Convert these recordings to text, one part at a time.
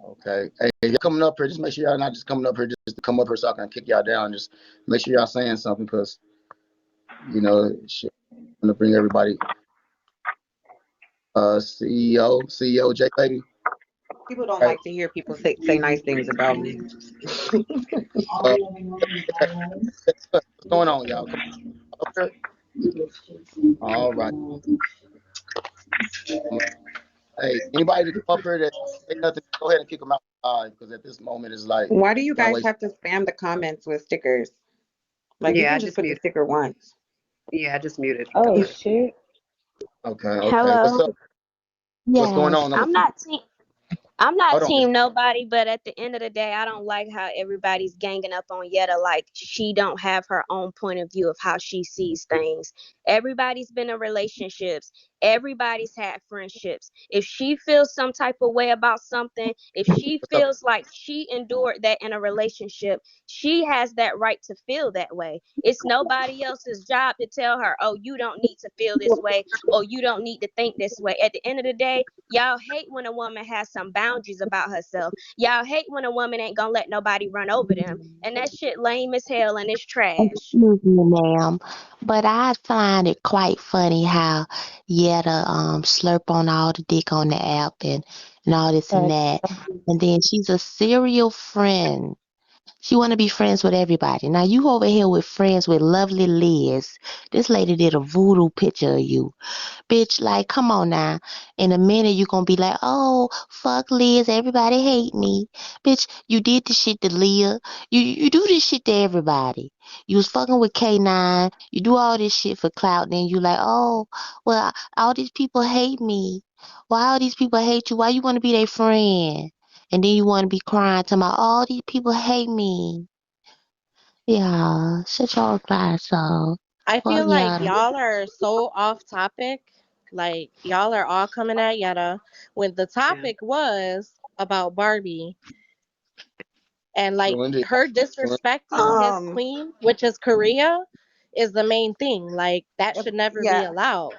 Okay. Hey, if you're coming up here, just make sure y'all not just coming up here just to come up here so I can kick y'all down. Just make sure y'all saying something because, shit, I'm going to bring everybody. CEO J Lady. People don't Right. like to hear people say nice things about me. Uh, what's going on, y'all? Come up here. All right. Hey, anybody to come up here that say nothing, go ahead and kick them out live because at this moment it's like Why do you y'all guys waste. have to spam the comments with stickers? Like you Yeah, can I just just put the muted. sticker once. Yeah, I just muted Oh everybody. shit. Okay. What's Hello. up? What's going Yes. on? I'm not Hold on. team nobody, but at the end of the day, I don't like how everybody's ganging up on Yetta like she don't have her own point of view of how she sees things. Everybody's been in relationships. Everybody's had friendships. If she feels some type of way about something, if she What's up? feels like she endured that in a relationship, she has that right to feel that way. It's nobody else's job to tell her, "Oh, you don't need to feel this way, or you don't need to think this way." At the end of the day, y'all hate when a woman has some boundaries about herself. Y'all hate when a woman ain't gonna let nobody run over them. And that shit lame as hell and it's trash. Excuse me, ma'am, but I find it quite funny how Yetta slurp on all the dick on the app and all this and that, and then she's a serial friend. She want to be friends with everybody. Now you over here with friends with lovely Liz. This lady did a voodoo picture of you. Bitch, like, come on now. In a minute, you going to be like, oh, fuck Liz. Everybody hate me. Bitch, you did this shit to Leah. You do this shit to everybody. You was fucking with K9. You do all this shit for clout. Then you like, oh, well, all these people hate me. Why all these people hate you? Why you want to be their friend? And then you want to be crying to my, all these people hate me. Yeah, shut your glass off. I Fuck feel like yeah. y'all are so off topic. Like y'all are all coming at Yetta when the Yeah. topic was about Barbie and like True indeed. her True. disrespecting his Um, queen, which is Korea, is the main thing. Like that should never be yeah, allowed.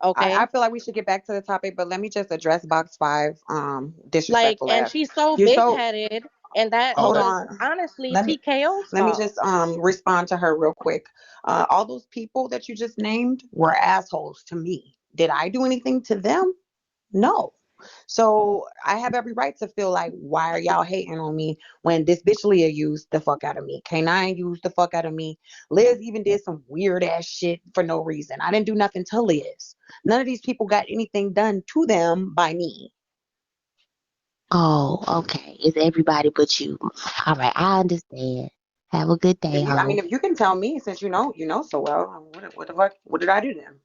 I Okay. feel like we should get back to the topic, but let me just address box five, Like, disrespectful and ass. she's so You're big so headed, and that Oh, hold that's was on. honestly Let me TKO's let me fault. just respond to her real quick. All those people that you just named were assholes to me. Did I do anything to them? No. So I have every right to feel like, why are y'all hating on me when this bitch Leah used the fuck out of me? K9 used the fuck out of me. Liz even did some weird ass shit for no reason. I didn't do nothing to Liz. None of these people got anything done to them by me. Oh, okay. It's everybody but you. All right, I understand. Have a good day, I mean, ho. if you can tell me, since you know so well, what the fuck, what did I do then?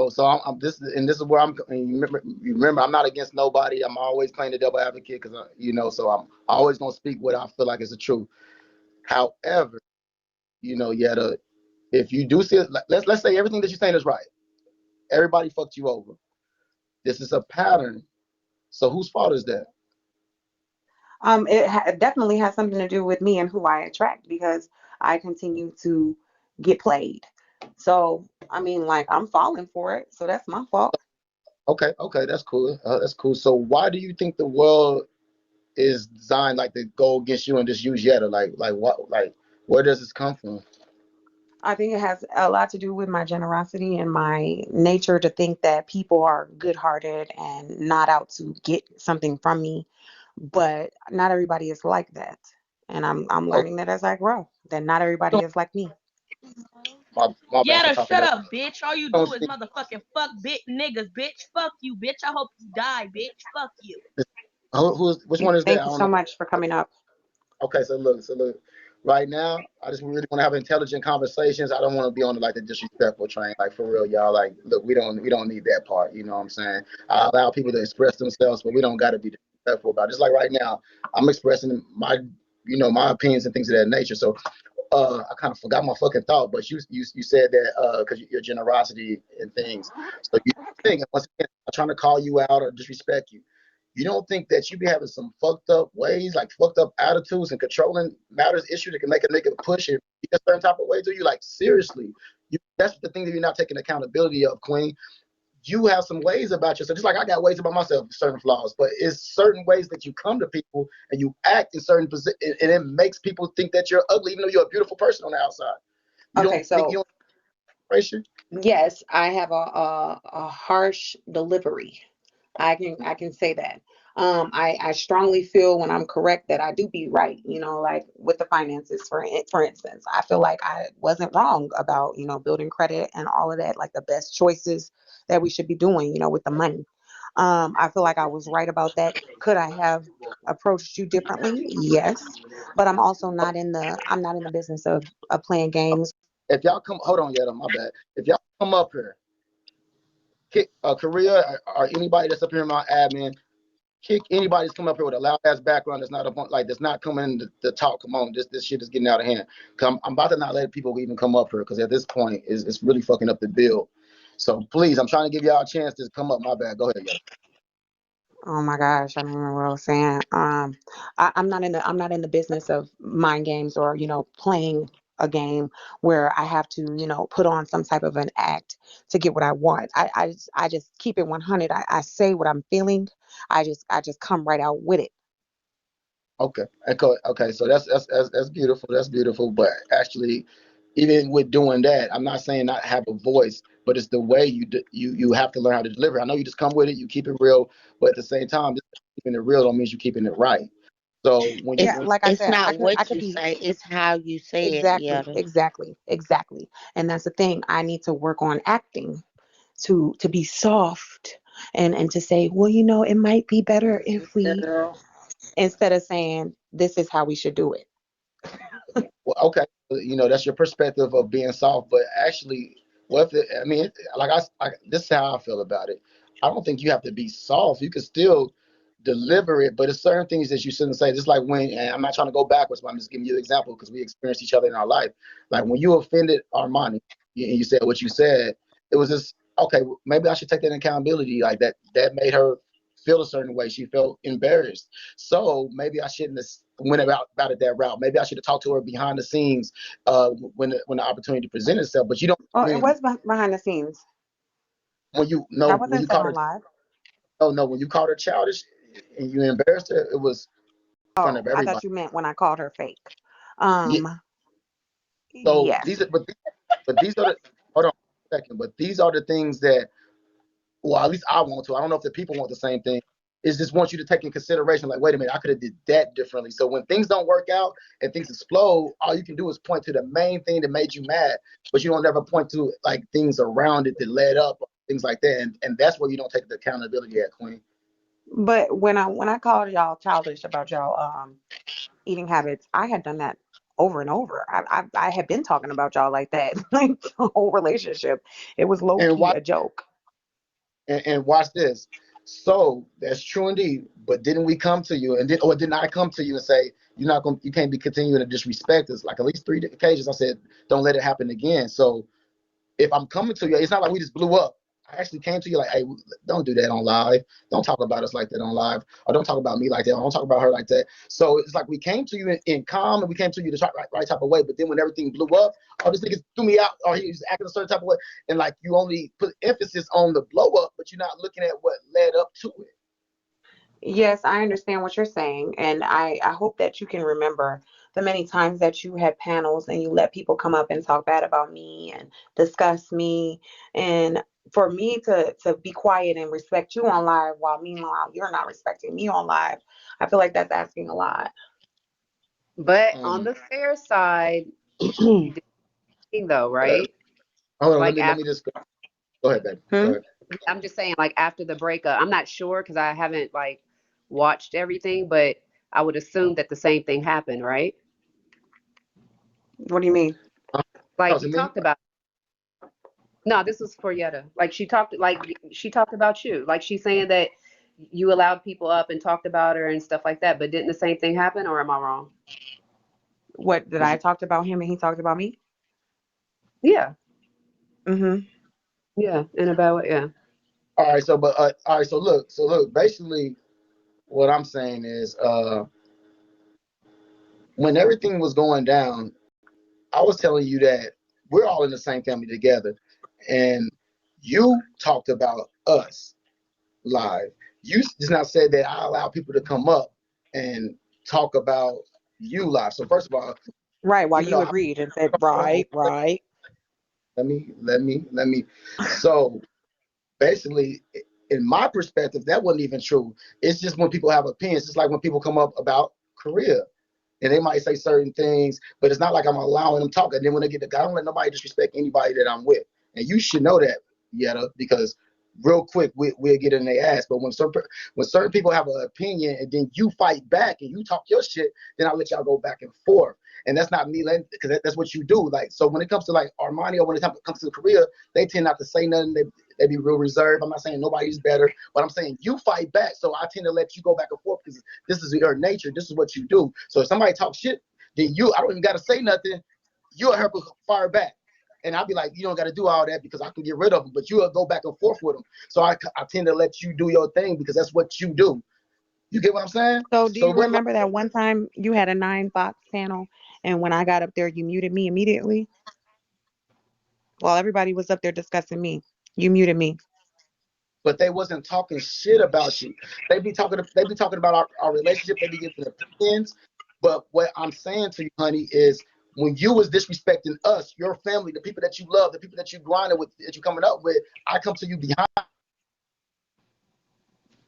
so. I'm this is where and you remember, I'm not against nobody. I'm always playing the devil advocate because so I'm always gonna speak what I feel like is the truth. However, Yetta, if you do see it, let's say everything that you're saying is right. Everybody fucked you over. This is a pattern. So whose fault is that? Definitely has something to do with me and who I attract because I continue to get played. So, I mean, like, I'm falling for it. So that's my fault. Okay, that's cool. That's cool. So why do you think the world is designed like to go against you and just use Yetta? Like what? Like where does this come from? I think it has a lot to do with my generosity and my nature to think that people are good hearted and not out to get something from me. But not everybody is like that. And I'm Oh, learning that as I grow, that not everybody is like me. my bad for Yetta, talking shut over. up, bitch. All you Don't do is speak. motherfucking fuck bit niggas, bitch. Fuck you, bitch. I hope you die, bitch. Fuck you. Who's which one is that? Thank I you don't so know. much for coming up. Okay, so look. Right now, I just really want to have intelligent conversations. I don't want to be on like the disrespectful train. Like for real, y'all. Like, look, we don't need that part. You know what I'm saying? I allow people to express themselves, but we don't got to be disrespectful about it. Just like right now, I'm expressing my opinions and things of that nature. So, I kind of forgot my fucking thought, but you said that because your generosity and things. So you think once again, I'm trying to call you out or disrespect you. You don't think that you be having some fucked up ways, like fucked up attitudes and controlling matters issue that can make a nigga push it a certain type of way to you? Like seriously, that's the thing that you're not taking accountability of, Queen. you have some ways about yourself, just like I got ways about myself, certain flaws, but it's certain ways that you come to people and you act in certain positions, and it makes people think that you're ugly, even though you're a beautiful person on the outside. You Okay, don't think so you don't yes, I have a harsh delivery. I can say that. I strongly feel when I'm correct that I do be right. Like with the finances, for instance, I feel like I wasn't wrong about building credit and all of that, like the best choices that we should be doing, with the money. I feel like I was right about that. Could I have approached you differently? Yes, but I'm not in the business of playing games. If y'all come, hold on, Yetta, my bad. If y'all come up here, kick Korea or anybody that's up here in my admin, kick anybody that's coming up here with a loud ass background that's not up on, like that's not coming in to talk. Come on, this shit is getting out of hand. I'm about to not let people even come up here because at this point it's really fucking up the bill. So please, I'm trying to give y'all a chance to come up. My bad. Go ahead, Yetta. Oh my gosh, I don't remember what I was saying. I'm not in the business of mind games or playing a game where I have to put on some type of an act to get what I want. I just keep it 100. I say what I'm feeling. I just come right out with it. Okay. Okay. So that's beautiful. That's beautiful. But actually, even with doing that, I'm not saying not have a voice, but it's the way you have to learn how to deliver. I know you just come with it, you keep it real, but at the same time, just keeping it real don't mean you keeping it right. So when you It's Yeah, when like I it's said, I not could I what could you be say, it's how you say it, exactly, Yetta. exactly, exactly. And that's the thing. I need to work on acting to be soft and to say, well, it might be better if we, girl, instead of saying this is how we should do it. well, okay, that's your perspective of being soft, but actually, what if I mean, like this is how I feel about it. I don't think you have to be soft. You can still deliver it, but it's certain things that you shouldn't say. Just like when, and I'm not trying to go backwards, but I'm just giving you an example because we experienced each other in our life. Like when you offended Armani and you said what you said, it was just okay. Maybe I should take that accountability. Like that made her feel a certain way. She felt embarrassed. So maybe I shouldn't have went about it that route. Maybe I should have talked to her behind the scenes when the opportunity presented itself. But you don't Oh, it when was behind the scenes. when you That know when wasn't you said called on her. live. Oh no, when you called her childish and you embarrassed her, it was in front Oh, of I everybody. thought you meant when I called her fake. Yeah. Um, So yes. these are the hold on a second. But these are the things that, well, at least I want to. I don't know if the people want the same thing. Is just want you to take in consideration, like, wait a minute, I could have did that differently. So when things don't work out and things explode, all you can do is point to the main thing that made you mad, but you don't ever point to like things around it that led up, things like that. And that's where you don't take the accountability at, Queen. But when I called y'all childish about y'all eating habits, I had done that over and over. I had been talking about y'all like that, like the whole relationship. It was low And key why a joke. and watch this. So that's true indeed. But didn't we come to you and didn't I come to you and say you can't be continuing to disrespect us? Like at least three occasions I said, don't let it happen again. So if I'm coming to you, it's not like we just blew up. I actually came to you like, hey, don't do that on live. Don't talk about us like that on live. Or don't talk about me like that. Or don't talk about her like that. So it's like we came to you in calm and we came to you the right type of way. But then when everything blew up, oh, this nigga threw me out or he was acting a certain type of way. And like you only put emphasis on the blow up, but you're not looking at what led up to it. Yes, I understand what you're saying, and I hope that you can remember the many times that you had panels and you let people come up and talk bad about me and discuss me, and for me to be quiet and respect you on live while meanwhile you're not respecting me on live, I feel like that's asking a lot. But on Um, the fair side, you did thing though, uh, right? hold on, Like let me after, just go ahead, baby. Go Hmm? ahead. I'm just saying, like after the breakup, I'm not sure because I haven't like watched everything, but I would assume that the same thing happened, right? What do you mean? Like Talk to you me. talked about. No, this was for Yetta. Like she talked about you. Like she's saying that you allowed people up and talked about her and stuff like that. But didn't the same thing happen, or am I wrong? What did I talked about him and he talked about me? Yeah, Hmm. yeah, in a bad way. Yeah. All right, so all right, so look, basically what I'm saying is when everything was going down, I was telling you that we're all in the same family together, and You talked about us live. You just not said that I allow people to come up and talk about you live. So first of all, Right, while even you though agreed and said, hold on, right, right. let me. So basically, in my perspective, that wasn't even true. It's just when people have opinions. It's like when people come up about Korea and they might say certain things, but it's not like I'm allowing them talk. And then when they get the guy, I don't let nobody disrespect anybody that I'm with. And you should know that, Yetta, because real quick we'll get in their ass. But when certain people have an opinion and then you fight back and you talk your shit, then I'll let y'all go back and forth. And that's not me letting, because that's what you do. Like, so when it comes to like Armani or when it comes to Korea, they tend not to say nothing. They be real reserved. I'm not saying nobody's better, but I'm saying you fight back. So I tend to let you go back and forth because this is your nature. This is what you do. So if somebody talks shit, then I don't even got to say nothing. You'll help fire back. And I'll be like, you don't got to do all that because I can get rid of them, but you'll go back and forth with them. So I tend to let you do your thing because that's what you do. You get what I'm saying? So do So you we're remember that one time you had a 9 box panel and when I got up there, you muted me immediately? While everybody was up there discussing me, you muted me. but they wasn't talking shit about you. They be talking about our relationship. They be giving opinions. But what I'm saying to you, honey, is when you was disrespecting us, your family, the people that you love, the people that you grinding with, that you coming up with, I come to you behind.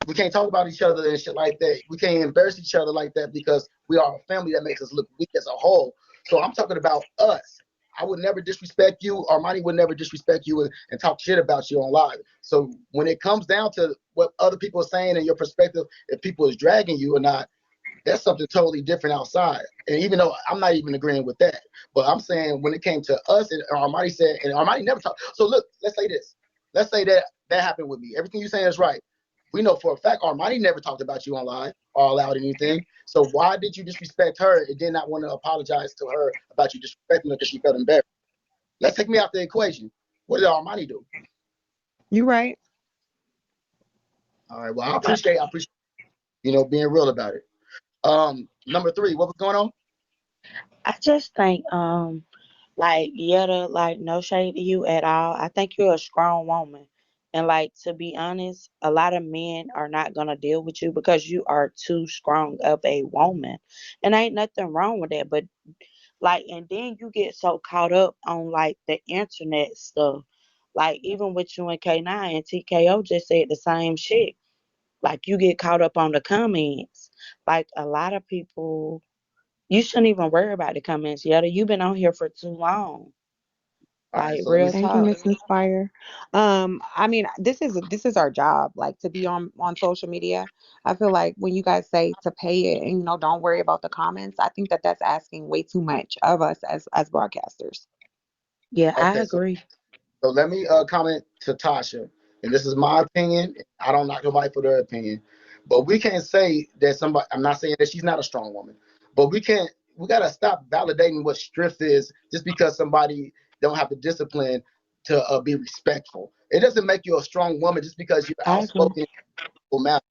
We can't talk about each other and shit like that. We can't embarrass each other like that because we are a family that makes us look weak as a whole. So I'm talking about us. I would never disrespect you. Armani would never disrespect you and talk shit about you on live. So when it comes down to what other people are saying and your perspective, if people is dragging you or not, that's something totally different outside. And even though I'm not even agreeing with that, but I'm saying when it came to us, and Armani said, and Armani never talked. So look, let's say this. Let's say that happened with me. Everything you're saying is right. We know for a fact Armani never talked about you online or allowed anything. So why did you disrespect her and did not want to apologize to her about you disrespecting her because she felt embarrassed? Let's take me out the equation. What did Armani do? You right. All right. Well, I appreciate being real about it. Number three, what was going on? I just think, like Yetta, like no shade to you at all. I think you're a strong woman. And like to be honest, a lot of men are not gonna deal with you because you are too strong of a woman. And ain't nothing wrong with that. But like and then you get so caught up on like the internet stuff. Like even with you and K9 and TKO just said the same shit. Like you get caught up on the comments. Like a lot of people you shouldn't even worry about the comments, Yetta. You've been on here for too long. All right. Like So let me real Thank you, talk. Miss Inspire. I mean, this is our job, like to be on social media. I feel like when you guys say to pay it and don't worry about the comments, I think that that's asking way too much of us as broadcasters. Yeah, I okay. So agree. So let me comment to Tasha, and this is my opinion. I don't knock nobody for their opinion, but we can't say that somebody. I'm not saying that she's not a strong woman, but we can't. We gotta stop validating what strength is just because somebody don't have the discipline to be respectful. It doesn't make you a strong woman just because you're I agree. outspoken. Mouth.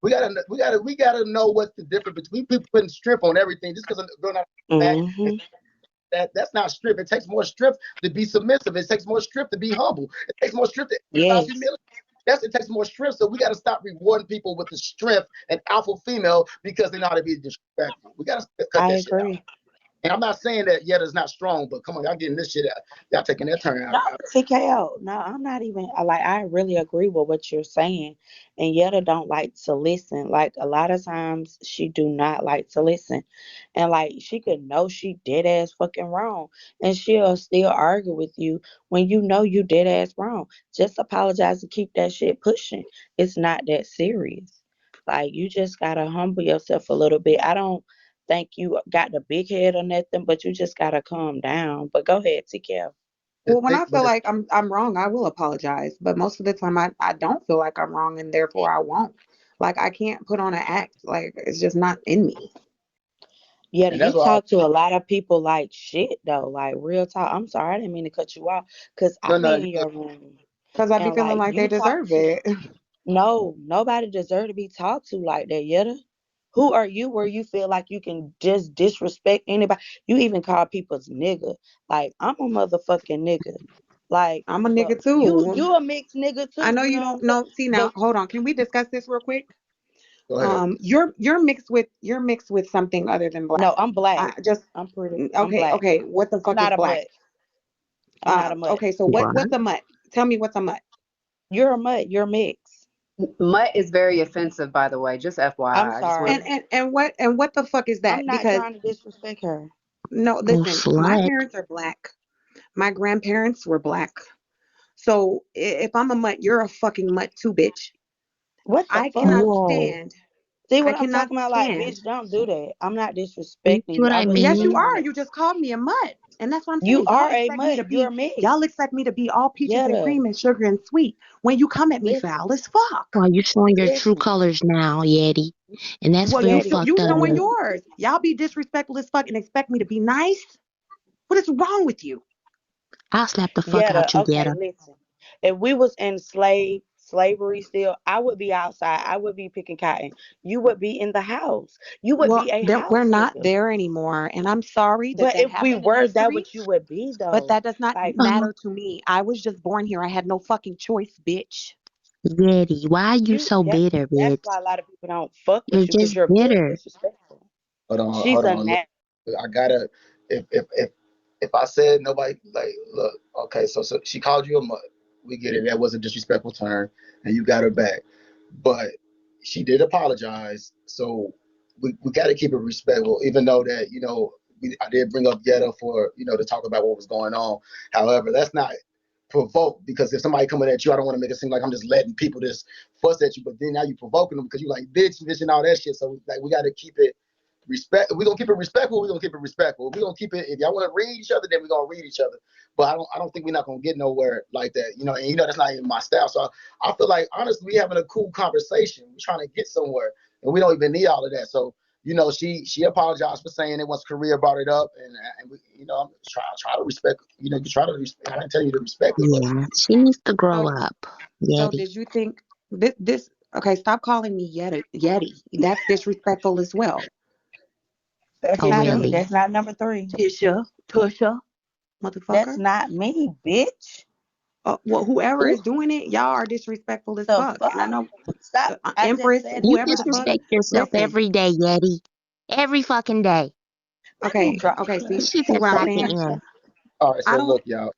We gotta know what's the difference between people putting strength on everything. Just because a girl not that Hmm. that's not strength. It takes more strength to be submissive. It takes more strength to be humble. It takes more strength to exercise Yes, humility. It takes more strength. So we got to stop rewarding people with the strength and alpha female because they know how to be disrespectful. We got to cut I that shit out. agree. And I'm not saying that Yetta's not strong, but come on, y'all getting this shit out. Y'all taking that turn No, out. TKO. No, I'm not even like I really agree with what you're saying. And Yetta don't like to listen. Like a lot of times she do not like to listen. And like she could know she dead ass fucking wrong. And she'll still argue with you when you know you dead ass wrong. Just apologize and keep that shit pushing. It's not that serious. Like you just gotta humble yourself a little bit. I don't think you got the big head or nothing, but you just gotta calm down. But go ahead, TKO. The Well, when thing, I but feel like I'm wrong, I will apologize. But most of the time, I don't feel like I'm wrong, and therefore I won't. Like I can't put on an act. Like it's just not in me. Yeah, and you that's why. talk to a lot of people like shit though, like real talk. I'm sorry, I didn't mean to cut you off, cause I No, be no, in your room Because I be and feeling like like they you talk deserve to it. no nobody deserve to be talked to like that. Yetta, who are you where you feel like you can just disrespect anybody? You even call people's nigga. Like I'm a motherfucking nigga. Like, I'm a but nigga too. you a mixed nigga I too, know you you know what don't I'm saying? know. See now, But hold on. Can we discuss this real quick? Go ahead. You're mixed with something other than black. no, I'm black. I just I'm okay, black. okay. What the I'm fuck is not a black? mutt. I'm not a mutt. Okay. So What? what's a mutt? Tell me what's a mutt. You're a mutt. You're mixed. Mutt is very offensive, by the way. Just I'm FYI. I just want And sorry. to. what the fuck is I'm that? not Because trying to disrespect her. no, Oh, listen. My slut. parents are black. My grandparents were black. So if I'm a mutt, you're a fucking mutt too, bitch. What the I fuck? cannot Whoa. stand. See I what I'm cannot talking about? Like, stand. bitch, don't do that. I'm not You disrespecting see you. what I I wasn't Yes, even you mean? are. trying to. You just called me a mutt. And that's what I'm You saying. are a mutt. You're Y'all mixed. expect me to be all peaches and Yetta, cream and sugar and sweet when you come at me listen, foul as fuck. Well, you showing your true listen. colors now, Yeti. And that's Well, real Yeti, you fucked up. showing listen. yours. Y'all be disrespectful as fuck and expect me to be nice. What is wrong with you? I'll slap the fuck Yetta, out you, okay, Yetta. listen. If we was in slavery still, I would be outside. I would be picking cotton. You would be in the house. You would Well, be a we're house not nigga. there anymore, and I'm sorry that But that if we happened in were, that history. what you would be But though. that does not Like, Oh, matter to me. I was just born here. I had no fucking choice, bitch. Yeti, why are you you so that bitter, that's bitch? why a lot of people don't fuck You're with you because just you're very bitter. disrespectful. Hold She's a on. Look, nat I gotta. If I said nobody like, look, okay, so she called you a mud. We get it. That was a disrespectful term, and you got her back. But she did apologize, so we got to keep it respectful, even though that I did bring up Yetta for to talk about what was going on. However, that's not provoked because if somebody coming at you, I don't want to make it seem like I'm just letting people just fuss at you. But then now you provoking them because you like bitch and all that shit. So like we got to keep it respect. We're gonna keep it respectful. We're gonna keep it respectful. We're gonna keep it. If y'all want to read each other, then we're gonna read each other. But I don't think we're not gonna get nowhere like that. And that's not even my style. So I feel like honestly, we having a cool conversation. We're trying to get somewhere, and we don't even need all of that. So she apologized for saying it once Korea brought it up, and we, I'm try to respect. You try to respect. I didn't tell you to respect it, but Yeah, she needs to grow So, up, so Yeti. did you think this? Okay, stop calling me Yeti. Yeti. That's disrespectful as well. That's Oh, not Tisha, me. really? That's not number three. Tusha, That's motherfucker. not me, bitch. Well, whoever Who is doing it, y'all are disrespectful as the fuck. And I fuck? know Stop. I just Empress, said You whoever stop the fuck. me. disrespect yourself Listen, every day, Yeti. Every fucking day. Let me drop okay. This See, shit see has what I'm got to saying? end. all right. I So don't. look, y'all,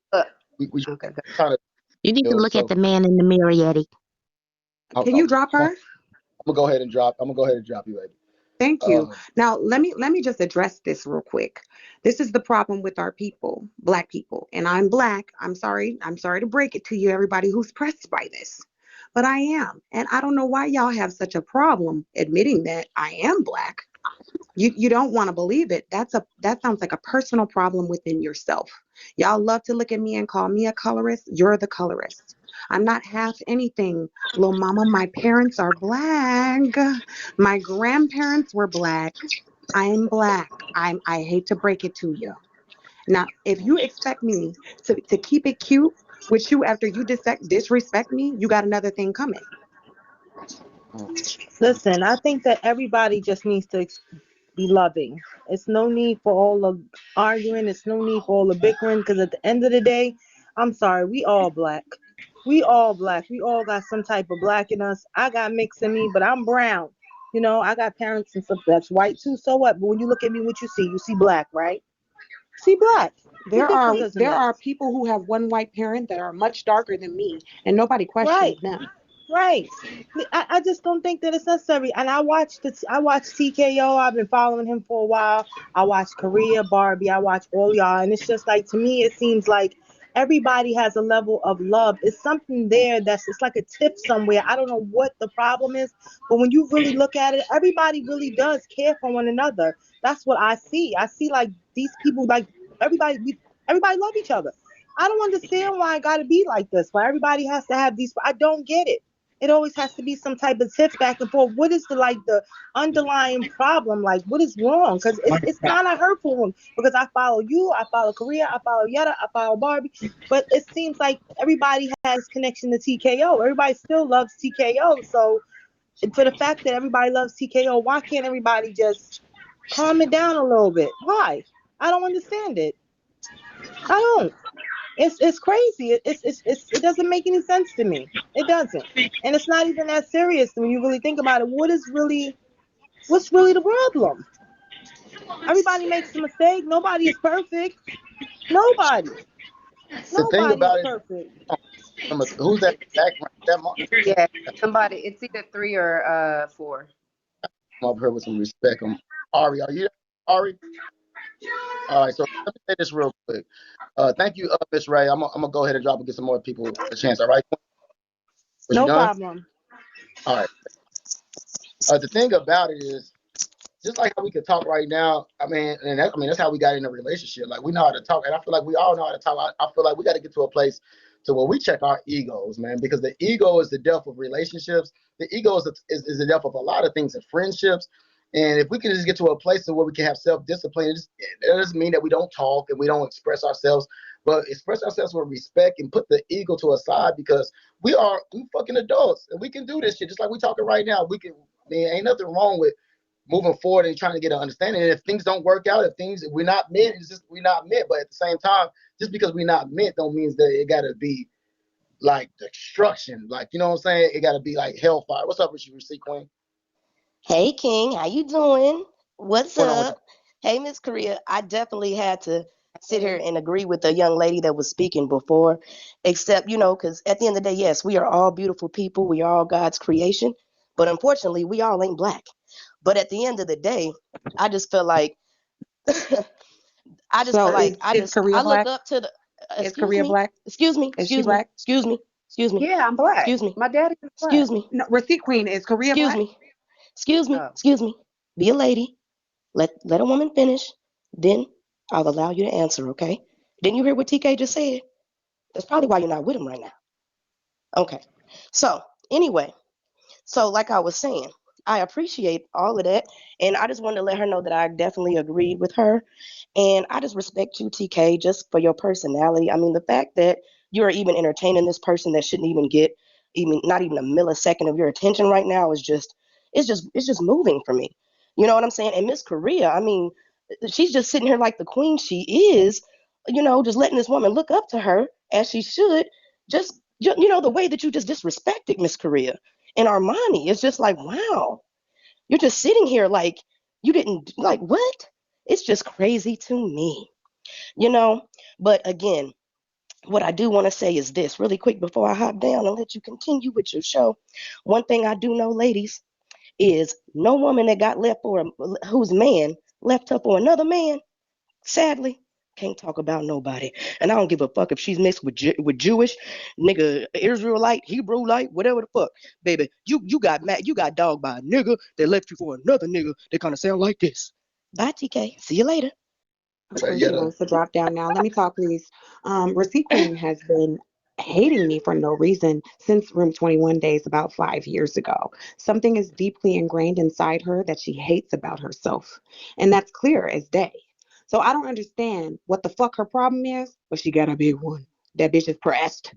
we Okay, good. trying to You need to build. look at So the man in the mirror, Yeti. Can you drop I'm her? gonna go ahead and drop. I'm gonna go ahead and drop you, lady. Thank you. Um, Now, let me just address this real quick. This is the problem with our people, black people, and I'm black. I'm sorry. I'm sorry to break it to you, everybody who's pressed by this, but I am, and I don't know why y'all have such a problem admitting that I am black. You don't want to believe it. That sounds like a personal problem within yourself. Y'all love to look at me and call me a colorist. You're the colorist. I'm not half anything, little mama. My parents are black. My grandparents were black. I'm black. I hate to break it to you. Now, if you expect me to keep it cute with you after you disrespect me, you got another thing coming. Listen, I think that everybody just needs to be loving. It's no need for all the arguing. It's no need for all the bickering because at the end of the day, I'm sorry, we all black. We all black. We all got some type of black in us. I got mix in me, but I'm brown. You know, I got parents and stuff that's white too. So what? But when you look at me, what you see? You see black, right? See black. What There difference are does it there make? are people who have one white parent that are much darker than me, and nobody Right. questions them. Right. I just don't think that it's necessary. And I watched TKO. I've been following him for a while. I watched Korea, Barbie. I watch all y'all, and it's just like to me, it seems like everybody has a level of love. It's something there that's it's like a tip somewhere. I don't know what the problem is, but when you really look at it, everybody really does care for one another. That's what I see. I see like these people like everybody. Everybody love each other. I don't understand why it got to be like this. Why everybody has to have these. I don't get it. It always has to be some type of tiff back and forth. What is the underlying problem? Like what is wrong? Because it's kind of hurtful because I follow you, I follow Korea, I follow Yetta, I follow Barbie, but it seems like everybody has connection to TKO. Everybody still loves TKO. So for the fact that everybody loves TKO, why can't everybody just calm it down a little bit? Why? I don't understand it. I don't. It's crazy. It doesn't make any sense to me. It doesn't, and it's not even that serious when you really think about it. What's really the problem? Everybody makes a mistake. Nobody is perfect. Nobody. The thing Nobody is about it, perfect. who's that background? That Yeah, somebody. It's either 3 or 4. I'm up here with some respect. Ari, are you there? Ari? All right, so let me say this real quick. Thank you, Miss Ray. I'm gonna go ahead and drop and get some more people a chance. All right, was you No done? problem. All right. The thing about it is, just like how we could talk right now. That's how we got in a relationship. Like we know how to talk, and I feel like we all know how to talk. I feel like we got to get to a place to where we check our egos, man, because the ego is the death of relationships. The ego is the death of a lot of things in friendships. And if we can just get to a place to where we can have self-discipline, it doesn't mean that we don't talk and we don't express ourselves, but express ourselves with respect and put the ego to a side because we fucking adults and we can do this shit just like we talking right now. We can. I mean, ain't nothing wrong with moving forward and trying to get an understanding. And if things don't work out, if we're not meant, it's just we're not meant. But at the same time, just because we're not meant don't mean that it gotta be like destruction. Like, you know what I'm saying? It gotta be like hellfire. What's up with you, Receipt Queen? Hey King, how you doing? What's What's going on with you? up? Hey Miss Korea, I definitely had to sit here and agree with the young lady that was speaking before, except, because at the end of the day, yes, we are all beautiful people. We are all God's creation, but unfortunately, we all ain't black. But at the end of the day, I just feel like, I just feel So like is Korea I look black? up to the, Is excuse Korea me, black? excuse me, Is she excuse me, black? excuse me, excuse me, Yeah, I'm black. excuse me, My daddy is black. excuse me, No, receipt queen. Is Korea excuse black? me, excuse me, Oh, excuse me. Be a lady. Let a woman finish, then I'll allow you to answer, okay? Didn't you hear what TK just said? That's probably why you're not with him right now. Okay. So, anyway, so like I was saying, I appreciate all of that. And I just wanted to let her know that I definitely agreed with her. And I just respect you, TK, just for your personality. I mean, the fact that you're even entertaining this person that shouldn't even get even not even a millisecond of your attention right now is just it's just moving for me. You know what I'm saying? And Miss Korea, I mean, she's just sitting here like the queen she is, just letting this woman look up to her as she should. Just the way that you just disrespected Miss Korea and Armani. It's just like, wow, you're just sitting here like you didn't like what? It's just crazy to me, you know. But again, what I do want to say is this really quick before I hop down and let you continue with your show. One thing I do know, ladies, is no woman that got left for whose man left her for another man, sadly, can't talk about nobody. And I don't give a fuck if she's mixed with Jewish, nigga, Israelite, Hebrewite, whatever the fuck, baby. You got mad, you got dogged by a nigga that left you for another nigga that kind of sound like this. Bye, TK. See you later. Of Say course, she Yetta. wants to drop down now. Let me talk, please. Receipt Queen has been hating me for no reason since Room 21 days about 5 years ago. Something is deeply ingrained inside her that she hates about herself. And that's clear as day. So I don't understand what the fuck her problem is, but she got a big one. That bitch is pressed.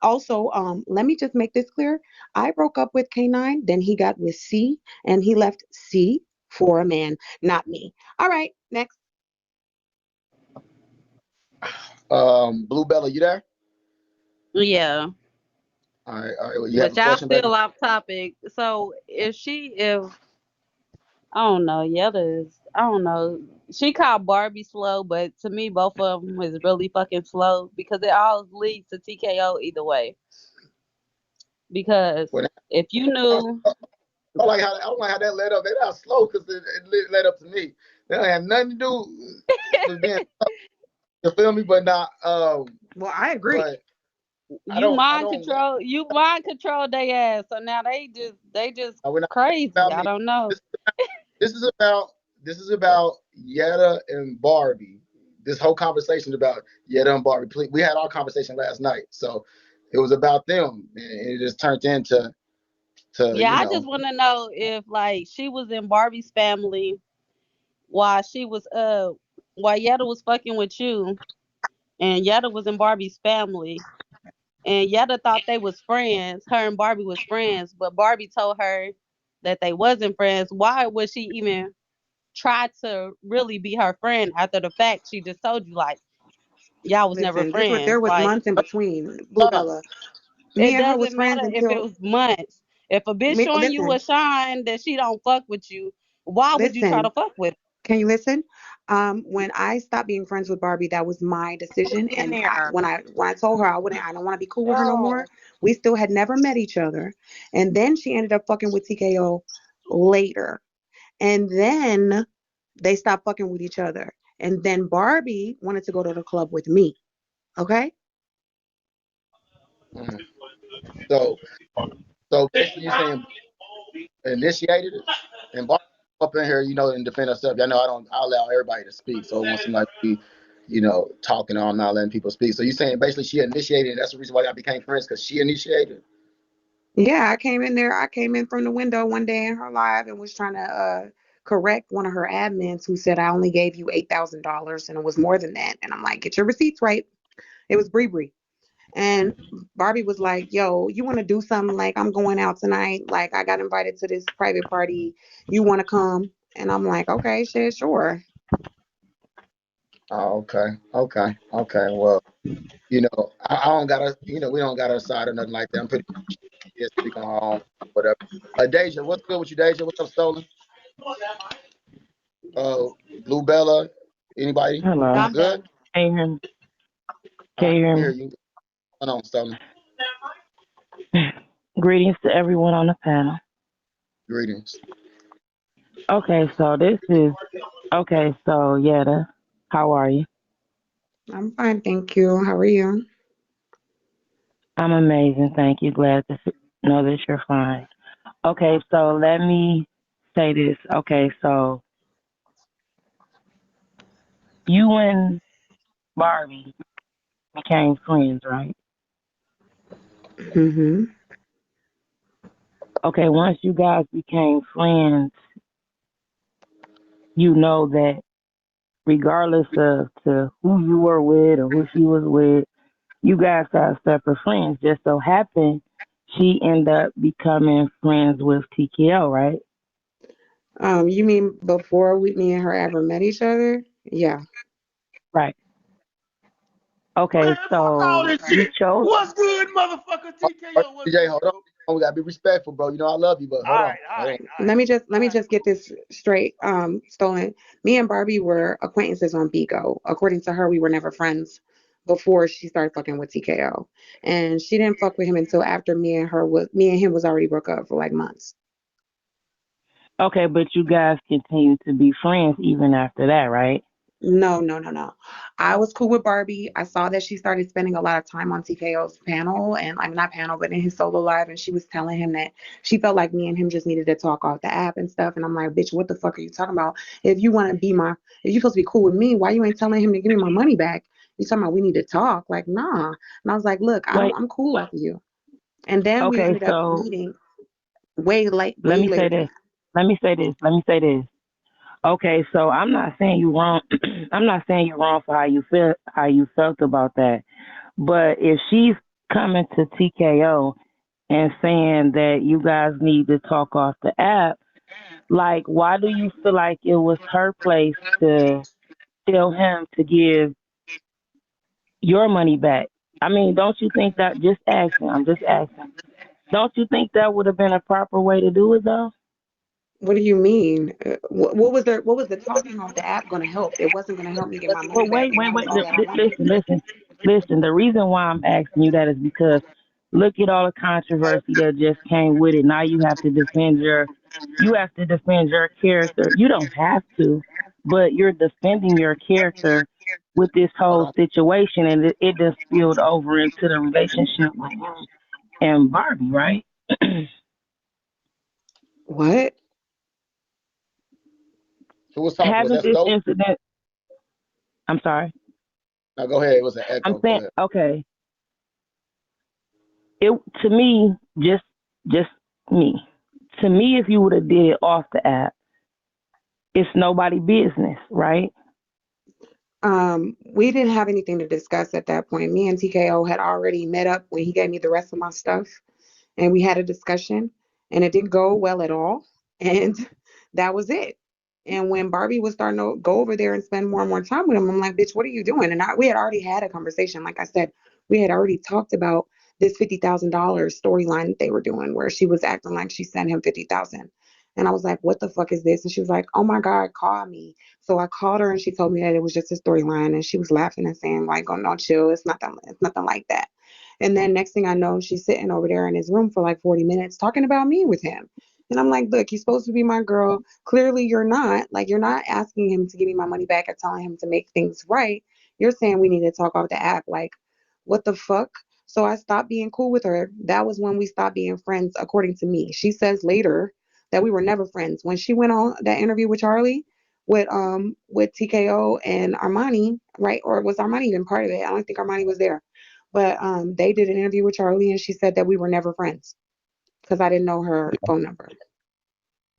Also, let me just make this clear. I broke up with K9, then he got with C, and he left C for a man, not me. All right, next. Blue Bella, you there? Yeah. All right, all right. Well, you have But a y'all question, baby? still off topic. So if I don't know, Yetta is I don't know. She called Barbie slow, but to me both of them is really fucking slow because it all leads to TKO either way. Because Well, if you knew I don't like how that led up. They're not slow because it led up to me. They don't have nothing to do with being. You feel me? But not. Well, I agree. But I you don't. I mind don't. control you mind control their ass. So now they just We're not crazy. about I me. don't know. This, this is about. This is about Yetta and Barbie. This whole conversation is about Yetta and Barbie. We had our conversation last night, so it was about them, and it just turned into to Yeah, I just want to know if like she was in Barbie's family while she was while Yetta was fucking with you and Yetta was in Barbie's family and Yetta thought they was friends, her and Barbie was friends, but Barbie told her that they wasn't friends. Why would she even try to really be her friend after the fact she just told you like Y'all was never Listen, there friends. was Like, months in between. Blue No, Bella. Me it and her was doesn't friends matter if it until was months. If a bitch me. showing you a Listen, shine that she don't fuck with you, why would you try to listen. fuck with Can you listen? When I stopped being friends with Barbie, that was my decision. her? In And there. when I told her I don't want to be cool with her no Oh. more. We still had never met each other. And then she ended up fucking with TKO later. And then they stopped fucking with each other. And then Barbie wanted to go to the club with me. Okay. mm. So so basically, you're saying initiated it, and Barbara up in here, and defend herself. I know I allow everybody to speak. So once somebody be, talking, I'm not letting people speak. So you're saying basically she initiated, and that's the reason why y'all became friends because she initiated. Yeah, I came in there. I came in from the window one day in her live and was trying to correct one of her admins who said I only gave you $8,000 and it was more than that. And I'm like, get your receipts right. It was Bree Bree. And Barbie was like, yo, you want to do something? Like, I'm going out tonight. Like, I got invited to this private party. You want to come? And I'm like, okay, shit, sure. Oh, okay. Well, I don't got to, we don't got to side or nothing like that. I'm pretty sure speak on our own, whatever. Deja, what's good with you, Deja? What's up, Stolen? Uh, Blue Bella, anybody? Hello. You I'm good? done. Can you hear me? I Can you hear can hear me? you. What's going on, Stolen? Greetings to everyone on the panel. Greetings. Okay, so Yetta, how are you? I'm fine, thank you. How are you? I'm amazing, thank you. Glad to know that you're fine. Okay, so let me say this. Okay, so you and Barbie became friends, right? Mm-hmm. Okay, once you guys became friends, you know that regardless of to who you were with or who she was with, you guys got separate friends. Just so happened she ended up becoming friends with TKO, right? You mean before me and her ever met each other? Yeah. Right. Man, Okay, fuck all so this you shit. chose. What's good, motherfucker? TKO, what's DJ, good, hold bro? on. We gotta be respectful, bro. I love you, but All hold on. right, all Hold on. right, all right. Let me just get this straight. Stolen. Me and Barbie were acquaintances on Bigo. According to her, we were never friends before she started fucking with TKO, and she didn't fuck with him until after me and him was already broke up for like months. Okay, but you guys continue to be friends even after that, right? No, no, no, no. I was cool with Barbie. I saw that she started spending a lot of time on TKO's panel and I'm not panel, but in his solo live. And she was telling him that she felt like me and him just needed to talk off the app and stuff. And I'm like, bitch, what the fuck are you talking about? If you want to if you're supposed to be cool with me, why you ain't telling him to give me my money back? You talking about we need to talk? Like, nah. And I was like, look, Wait, I'm cool after you. And then we okay, ended up so meeting let way me say later than this. Let me say this. Okay, so I'm not saying you wrong. I'm not saying you're wrong for how you felt about that. But if she's coming to TKO and saying that you guys need to talk off the app, like, why do you feel like it was her place to tell him to give your money back? I mean, don't you think that, just asking, I'm just asking, don't you think that would have been a proper way to do it though? What do you mean? What was the talking off the app going to help? It wasn't going to help me get my money But back, wait, and wait, that was wait. all that I wanted. Listen. The reason why I'm asking you that is because look at all the controversy that just came with it. Now you have to defend your character. You don't have to, but you're defending your character with this Hold whole on. situation, and it just spilled over into the relationship with you and Barbie, right? What? Who was talking? Was Haven't that this Stolen? incident? I'm sorry. No, go ahead. It was an I'm echo. Go saying ahead. okay. It to me just me. To me, if you would have did it off the app, it's nobody business, right? We didn't have anything to discuss at that point. Me and TKO had already met up when he gave me the rest of my stuff, and we had a discussion, and it didn't go well at all. And that was it. And when Barbie was starting to go over there and spend more and more time with him, I'm like, bitch, what are you doing? And we had already had a conversation. Like I said, we had already talked about this $50,000 storyline that they were doing, where she was acting like she sent him 50,000. And I was like, what the fuck is this? And she was like, oh my God, call me. So I called her and she told me that it was just a storyline. And she was laughing and saying, like, oh no, chill. It's nothing like that. And then next thing I know, she's sitting over there in his room for like 40 minutes talking about me with him. And I'm like, look, you're supposed to be my girl. Clearly you're not. Like, you're not asking him to give me my money back or telling him to make things right. You're saying we need to talk off the app. Like, what the fuck? So I stopped being cool with her. That was when we stopped being friends, according to me. She says later that we were never friends. When she went on that interview with Charlie, with TKO and Armani, right? Or was Armani even part of it? I don't think Armani was there. But they did an interview with Charlie and she said that we were never friends because I didn't know her phone number.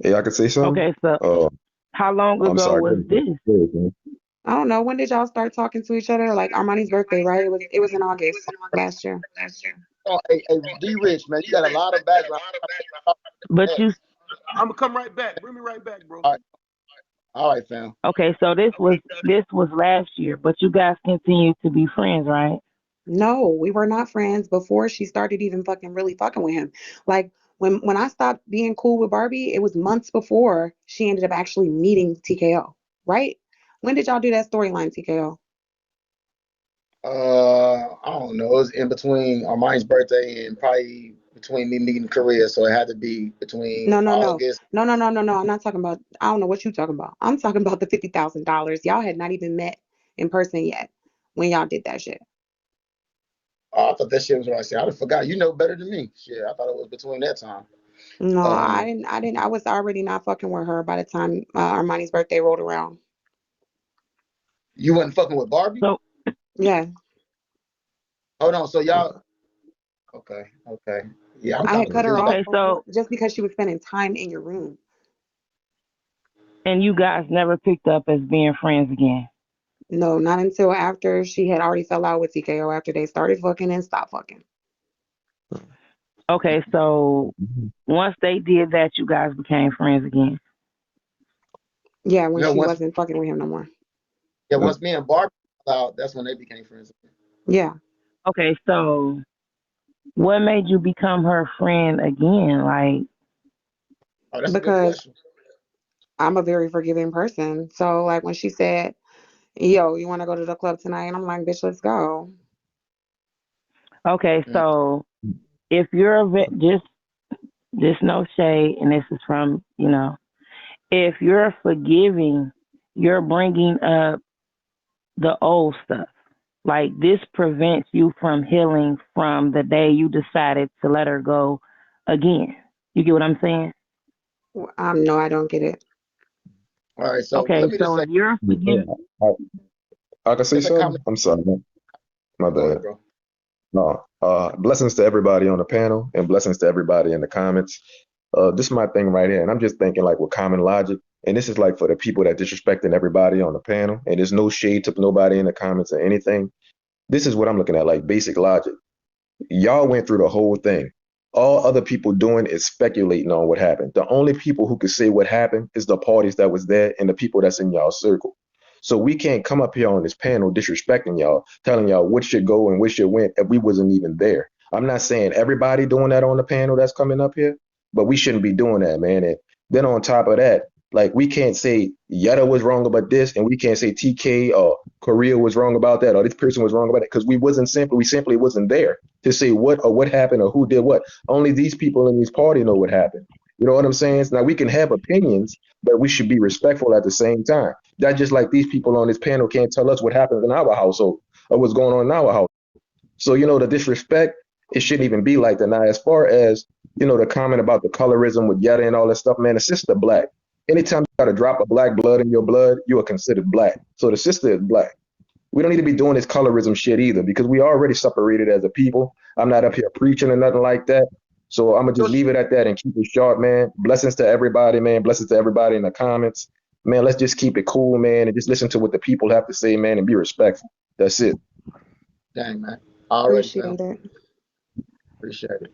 Yeah, I could say something. Okay, so how long I'm ago sorry. was this? I don't know. When did y'all start talking to each other? Like Armani's birthday, right? It was in August last year. Oh, hey, D Rich, man, you got a lot of background. But you I'm gonna come right back. Bring me right back, bro. All right, fam. okay? So this was last year, but you guys continue to be friends, right? No, we were not friends before she started even really fucking with him. Like when I stopped being cool with Barbie, it was months before she ended up actually meeting TKO, right? When did y'all do that storyline, TKO? I don't know. It was in between Armani's birthday and probably between me meeting Korea, so it had to be between No, no, no. August. No, no, no, no, no. I'm not talking about, I don't know what you talking about. I'm talking about the $50,000. Y'all had not even met in person yet when y'all did that shit. Oh, I thought that shit was what I said. I forgot. You know better than me. Shit, I thought it was between that time. No, I Um, didn't. I didn't. I was already not fucking with her by the time Armani's birthday rolled around. you wasn't fucking with Barbie? So Yeah, Hold on. So y'all, okay. Yeah, I'm I kind had of cut her confused. off okay, before so just because she was spending time in your room. and you guys never picked up as being friends again. No, not until after she had already fell out with TKO after they started fucking and stopped fucking. Okay, so once they did that, you guys became friends again. Yeah, when Yeah, she once wasn't fucking with him no more. once me and Barbie fell out, that's when they became friends. Yeah, Okay, so what made you become her friend again? Like, Oh, that's a good because question. I'm a very forgiving person. So like when she said, "Yo, you want to go to the club tonight?" and I'm like, "Bitch, let's go." okay, Mm. so if you're just no shade, and this is from if you're forgiving, you're bringing up the old stuff. Like this prevents you from healing from the day you decided to let her go again. You get what I'm saying? No, I don't get it. All right, so Okay, let me just so say, if you're Yeah, forgiving, I can say just a something. comment. I'm sorry. My Go ahead, bad. bro. No. Blessings to everybody on the panel and blessings to everybody in the comments. This is my thing right here, and I'm just thinking like with common logic. And this is like for the people that disrespecting everybody on the panel. And there's no shade to nobody in the comments or anything. This is what I'm looking at, like basic logic. Y'all went through the whole thing. All other people doing is speculating on what happened. The only people who could say what happened is the parties that was there and the people that's in y'all circle. So we can't come up here on this panel disrespecting y'all, telling y'all what should go and what should went if we wasn't even there. I'm not saying everybody doing that on the panel that's coming up here, but we shouldn't be doing that, man. And then on top of that, like we can't say Yetta was wrong about this, and we can't say TK or Korea was wrong about that, or this person was wrong about it, because we simply wasn't there to say what happened or who did what. Only these people in this party know what happened. You know what I'm saying? Now we can have opinions, but we should be respectful at the same time. That's just like these people on this panel can't tell us what happens in our household or what's going on in our house. So, the disrespect, it shouldn't even be like that. Now, as far as, the comment about the colorism with Yetta and all that stuff, man, the sister black. Anytime you got a drop of black blood in your blood, you are considered black. So the sister is black. We don't need to be doing this colorism shit either because we already separated as a people. I'm not up here preaching or nothing like that. So I'm gonna just leave it at that and keep it short, man. Blessings to everybody, man. Blessings to everybody in the comments. Man, let's just keep it cool, man, and just listen to what the people have to say, man, and be respectful. That's it. Dang, man. All right, fam. Appreciate it. Appreciate it.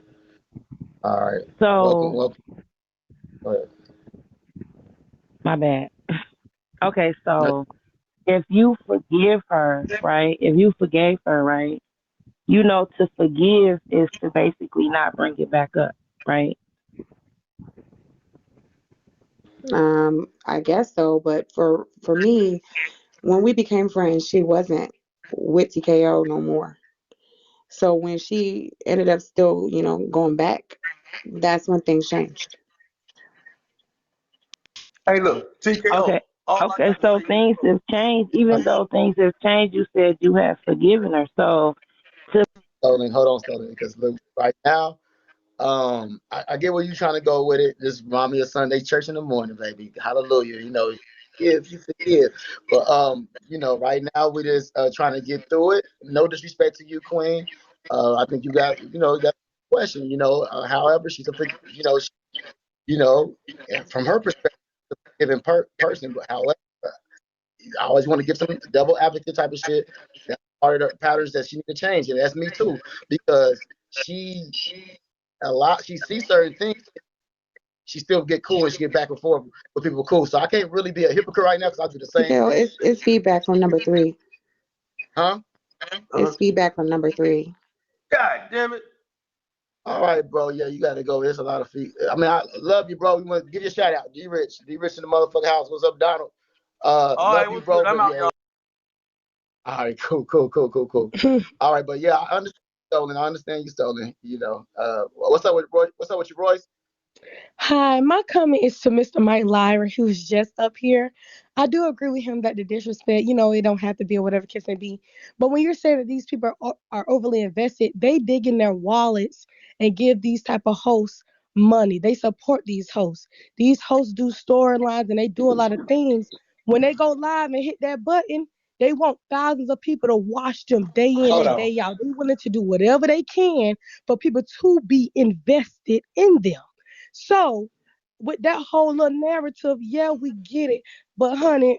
All right. Welcome, so welcome. Go ahead. my bad. Okay, so if you forgive her, right? If you forgave her, right? You know, to forgive is to basically not bring it back up, right? I guess so, but for me, when we became friends, she wasn't with TKO no more. So when she ended up still, going back, that's when things changed. Hey, look, TKO. Okay. All I Okay, got to so say is, things have changed. Even though things have changed, you said you have forgiven her. So to Sterling, hold on, Sterling, because look, right now, I get where you're trying to go with it. Just remind me of Sunday church in the morning, baby. Hallelujah. You forgive. But right now we're just trying to get through it. No disrespect to you, Queen. I think you got a question. However, she's a, and from her perspective, a forgiving person. But however, I always want to give some double advocate type of shit. That's part of the patterns that she need to change, and that's me too, because she sees certain things, she still get cool and she get back and forth with people cool. So I can't really be a hypocrite right now because I do the same TKO, thing. it's feedback from number 3. Huh? It's feedback from number 3. God damn it. All right, bro. Yeah, you got to go. There's a lot of feet. I mean, I love you, bro. We want to give you a shout out. D-Rich in the motherfucking house. What's up, Donald? All Love right, you, what's bro. good? I'm But out, yeah. y'all. All right, cool. All right, but yeah, I understand you, Stolen. I understand you, Stolen. What's up with Roy? What's up with you, Royce? Hi, my comment is to Mr. Mike Lyra, who's just up here. I do agree with him that the disrespect, it don't have to be or whatever case may be. But when you're saying that these people are overly invested, they dig in their wallets and give these type of hosts money. They support these hosts. These hosts do storylines and they do a lot of things. When they go live and hit that button, they want thousands of people to watch them day in Hold and on. day out. They're willing to do whatever they can for people to be invested in them. So, with that whole little narrative, yeah, we get it. But, honey,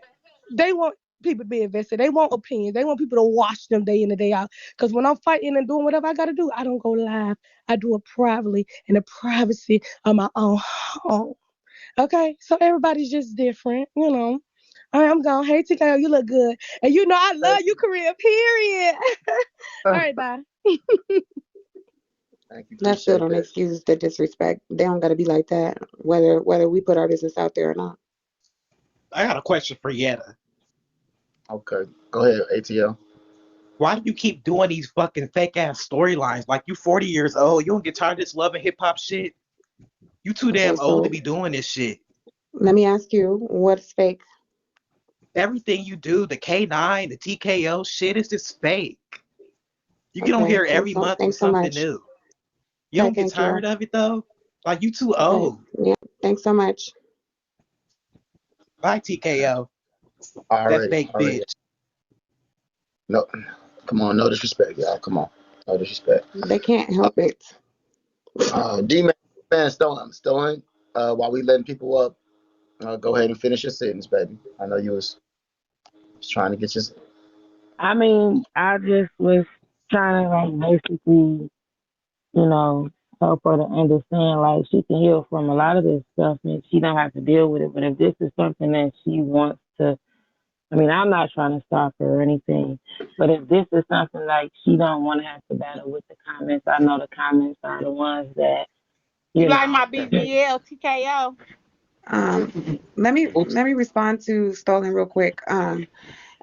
they want people to be invested. They want opinions. They want people to watch them day in and day out. Because when I'm fighting and doing whatever I got to do, I don't go live. I do it privately in the privacy of my own home. Okay? So, everybody's just different, All right, I'm gone. Hey, TKO, you look good. And I love Thank you, Korea, period. All you. right, bye. Thank you. That still Appreciate don't that. excuse the disrespect. They don't got to be like that, whether we put our business out there or not. I got a question for Yetta. Okay. Go ahead, ATL. Why do you keep doing these fucking fake ass storylines? Like you 40 years old, you don't get tired of this love and hip hop shit? You too Okay, damn old to so be doing this shit. let me ask you, what's fake? Everything you do, the K9, the TKO shit is just fake. You get on Okay, here every month with thanks so something much. new. You Okay, don't get thank you. tired of it though? Like you too Okay, old. yeah, thanks so much. Bye TKO. That Already. fake Already. bitch. No, come on. No disrespect, y'all. Come on. No disrespect. They can't help it. D-Man, Stolen. While we letting people up, go ahead and finish your sentence, baby. I know you was trying to get your. I mean, I just was trying to basically, you know, help her to understand like she can heal from a lot of this stuff and she don't have to deal with it. But if this is something that she wants to, I mean, I'm not trying to stop her or anything. But if this is something like she don't want to have to battle with the comments, I know the comments are the ones that, You you like know. my BBL, TKO? Let me respond to Stolen real quick.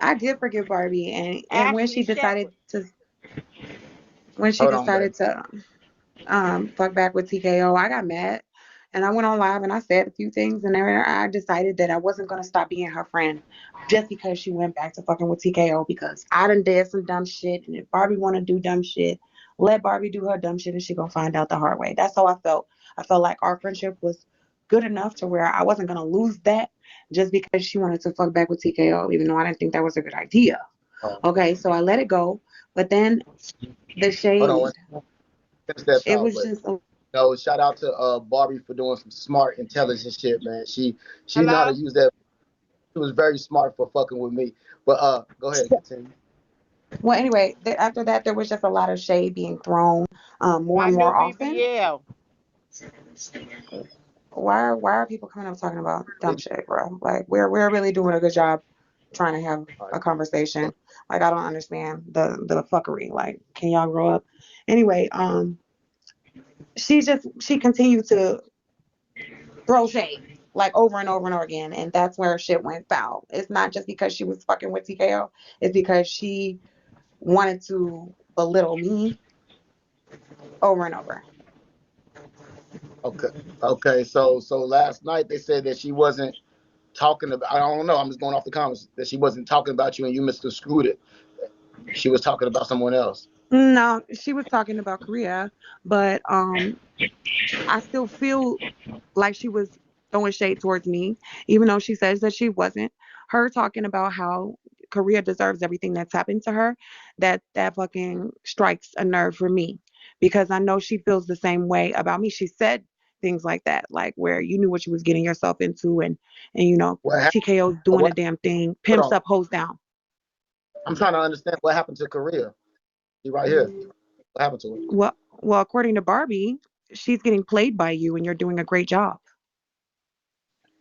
I did forgive Barbie, and when Ashley she Shepherd. decided to when she Hold on, baby. decided to fuck back with TKO, I got mad and I went on live and I said a few things and then I decided that I wasn't gonna stop being her friend just because she went back to fucking with TKO because I done did some dumb shit and if Barbie wanna do dumb shit, let Barbie do her dumb shit and she gonna find out the hard way. That's how I felt. I felt like our friendship was good enough to where I wasn't gonna lose that just because she wanted to fuck back with TKO, even though I didn't think that was a good idea. Okay, so I let it go. But then the Hold on. shade, Finish that it thought, was but just shout out to Barbie for doing some smart, intelligent shit, man. She know how to Hello? use that. She was very smart for fucking with me. But go ahead, continue. well, anyway, after that, there was just a lot of shade being thrown more My and new more often. BBL. why are people coming up talking about dumb shit, bro? Like we're really doing a good job trying to have a conversation. Like I don't understand the fuckery. Like, can y'all grow up? Anyway, she continued to throw shade like over and over and over again, and that's where shit went foul. It's not just because she was fucking with TKO, it's because she wanted to belittle me over and over. Okay. So last night they said that she wasn't talking about. I don't know. I'm just going off the comments that she wasn't talking about you and you misconstrued it. She was talking about someone else. No, she was talking about Korea, but I still feel like she was throwing shade towards me, even though she says that she wasn't. Her talking about how Korea deserves everything that's happened to her, that fucking strikes a nerve for me because I know she feels the same way about me. She said things like that, like where you knew what you was getting yourself into, and you know What happened? TKO's doing What? the damn thing, Hold pimps on. up, hoes down. I'm trying to understand what happened to Korea. She right here. What happened to her? Well, according to Barbie, she's getting played by you, and you're doing a great job.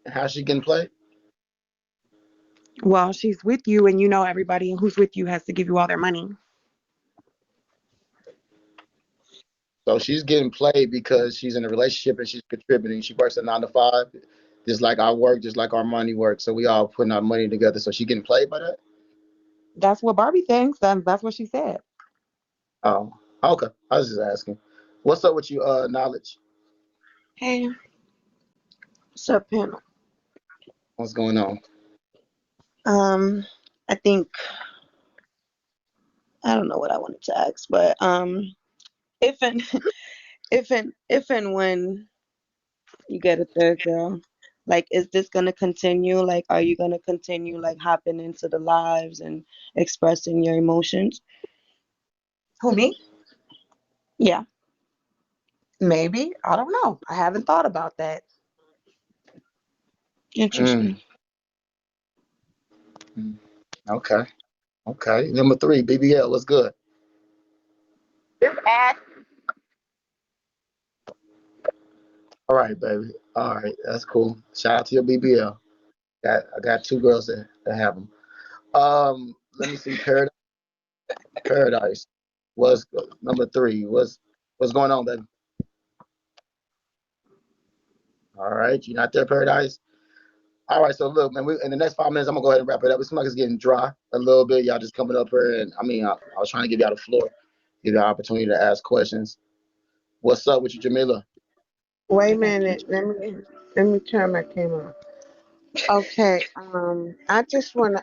And how's she getting played? Well, she's with you, and you know everybody who's with you has to give you all their money. So she's getting played because she's in a relationship and she's contributing. She works a 9 to 5, just like I work, just like our money works. So we all putting our money together. So she getting played by that? That's what Barbie thinks. That's what she said. Oh, okay. I was just asking. What's up with you, knowledge? Hey, what's up, panel? What's going on? Um, I think I don't know what I wanted to ask, but if and if and when you get a third girl, like, is this gonna continue? Like, are you gonna continue like hopping into the lives and expressing your emotions? Who, me? Yeah. Maybe. I don't know. I haven't thought about that. Mm, Interesting. okay. Okay. Number 3, BBL. What's good? All right, baby. All right. That's cool. Shout out to your BBL. I got 2 girls that have them. Let me see. Paradise. Was number 3. What's going on, baby? All right. You not there, Paradise? All right, so look, man, in the next 5 minutes, I'm gonna go ahead and wrap it up. It seems like it's getting dry a little bit. Y'all just coming up here, and I was trying to give y'all the floor, give y'all opportunity to ask questions. What's up with you, Jamila? Wait a minute. Let me turn my camera on. Okay. I just wanna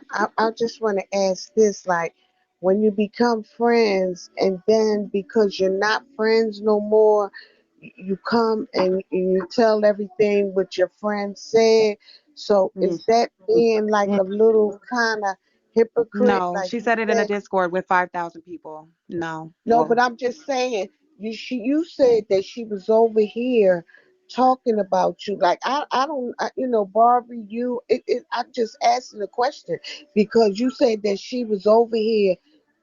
ask this, like, when you become friends and then because you're not friends no more, you come and you tell everything what your friend said. So Mm. is that being like a little kind of hypocrite? No, Like she you said it in a said, Discord with 5,000 people. No. no, but I'm just saying, you said that she was over here talking about you. Like I don't Barbie, I'm just asking a question because you said that she was over here,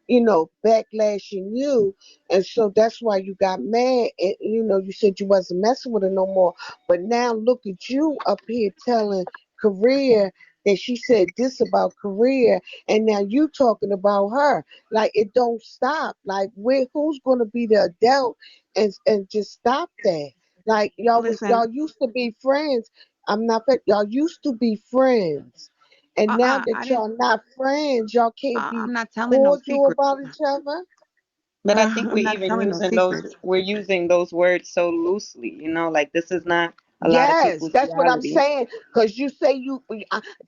backlashing you, and so that's why you got mad. And you said you wasn't messing with her no more. But now look at you up here telling Korea that she said this about Korea, and now you talking about her. Like it don't stop. Like who's gonna be the adult and just stop that? Like Listen, y'all used to be friends. I'm not. Y'all used to be friends. And now I that didn't. y'all not friends, y'all can't be I'm not telling no cordial secrets. about each other. But I think I'm we're not even telling no using those secrets. we're using those words so loosely, like this is not a lot of Yes, people's that's what I'm reality. saying. Because you say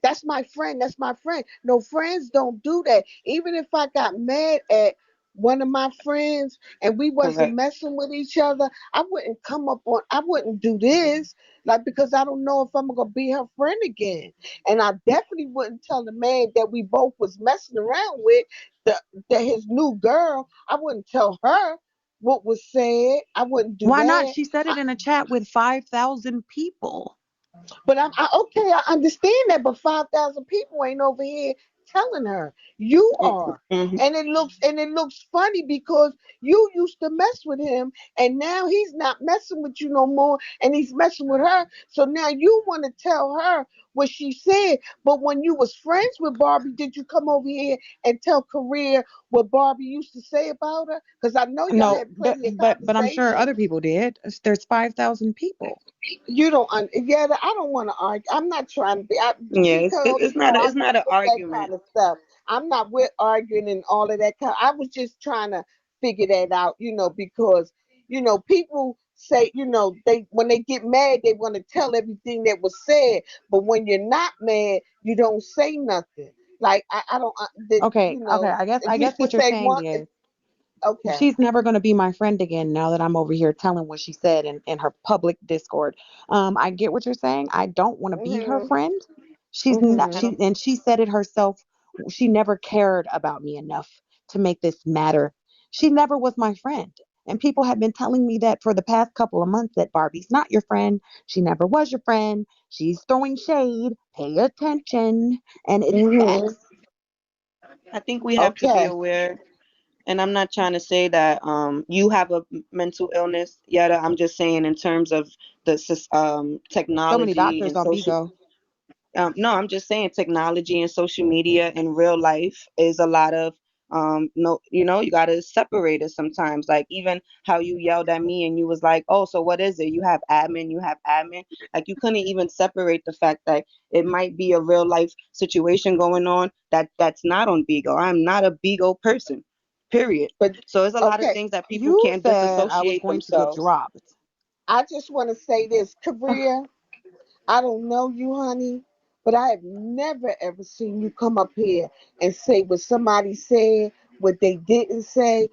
that's my friend. That's my friend. No, friends don't do that. Even if I got mad at one of my friends and we wasn't Correct. messing with each other, I wouldn't do this. Like, because I don't know if I'm gonna be her friend again. And I definitely wouldn't tell the man that we both was messing around with the that his new girl. I wouldn't tell her what was said. I wouldn't do Why not? that. She said it in a chat with 5,000 people. But okay. I understand that, but 5,000 people ain't over here telling her. You are. Mm-hmm. And it looks funny because you used to mess with him and now he's not messing with you no more and he's messing with her. So now you want to tell her what she said. But when you was friends with Barbie, did you come over here and tell Korea what Barbie used to say about her? Because I know y'all No, had plenty of but I'm sure conversations. other people did. There's 5,000 people. You don't, yeah, I don't want to argue. I'm not trying to be, Yeah, TKO, it's you know, it's I'm not not an with that argument. kind of stuff. I'm not with arguing and all of that kind. I was just trying to figure that out, because, people say, they when they get mad, they want to tell everything that was said. But when you're not mad, you don't say nothing. Like, I don't, Okay, okay. if I you guess can what you're say saying one, is okay. she's never going to be my friend again now that I'm over here telling what she said in her public Discord. I get what you're saying. I don't want to be her Hmm. friend. She's not, Hmm. I don't. and she said it herself. She never cared about me enough to make this matter. She never was my friend. And people have been telling me that for the past couple of months that Barbie's not your friend. She never was your friend. She's throwing shade. Pay attention. And it's Hmm. facts. I think we have to be Okay. aware. And I'm not trying to say that you have a mental illness, Yetta. I'm just saying in terms of the So many technology doctors and on social. Bigo. No, I'm just saying technology and social media in real life is a lot of no, you got to separate it sometimes. Like even how you yelled at me and you was like, "Oh, so what is it? You have admin." Like you couldn't even separate the fact that it might be a real life situation going on that's not on Bigo. I'm not a Bigo person. Period. But So there's a lot of okay. things that people You can't said I was disassociate going to get themselves. dropped. I just want to say this, Career. I don't know you, honey, but I have never ever seen you come up here and say what somebody said, what they didn't say.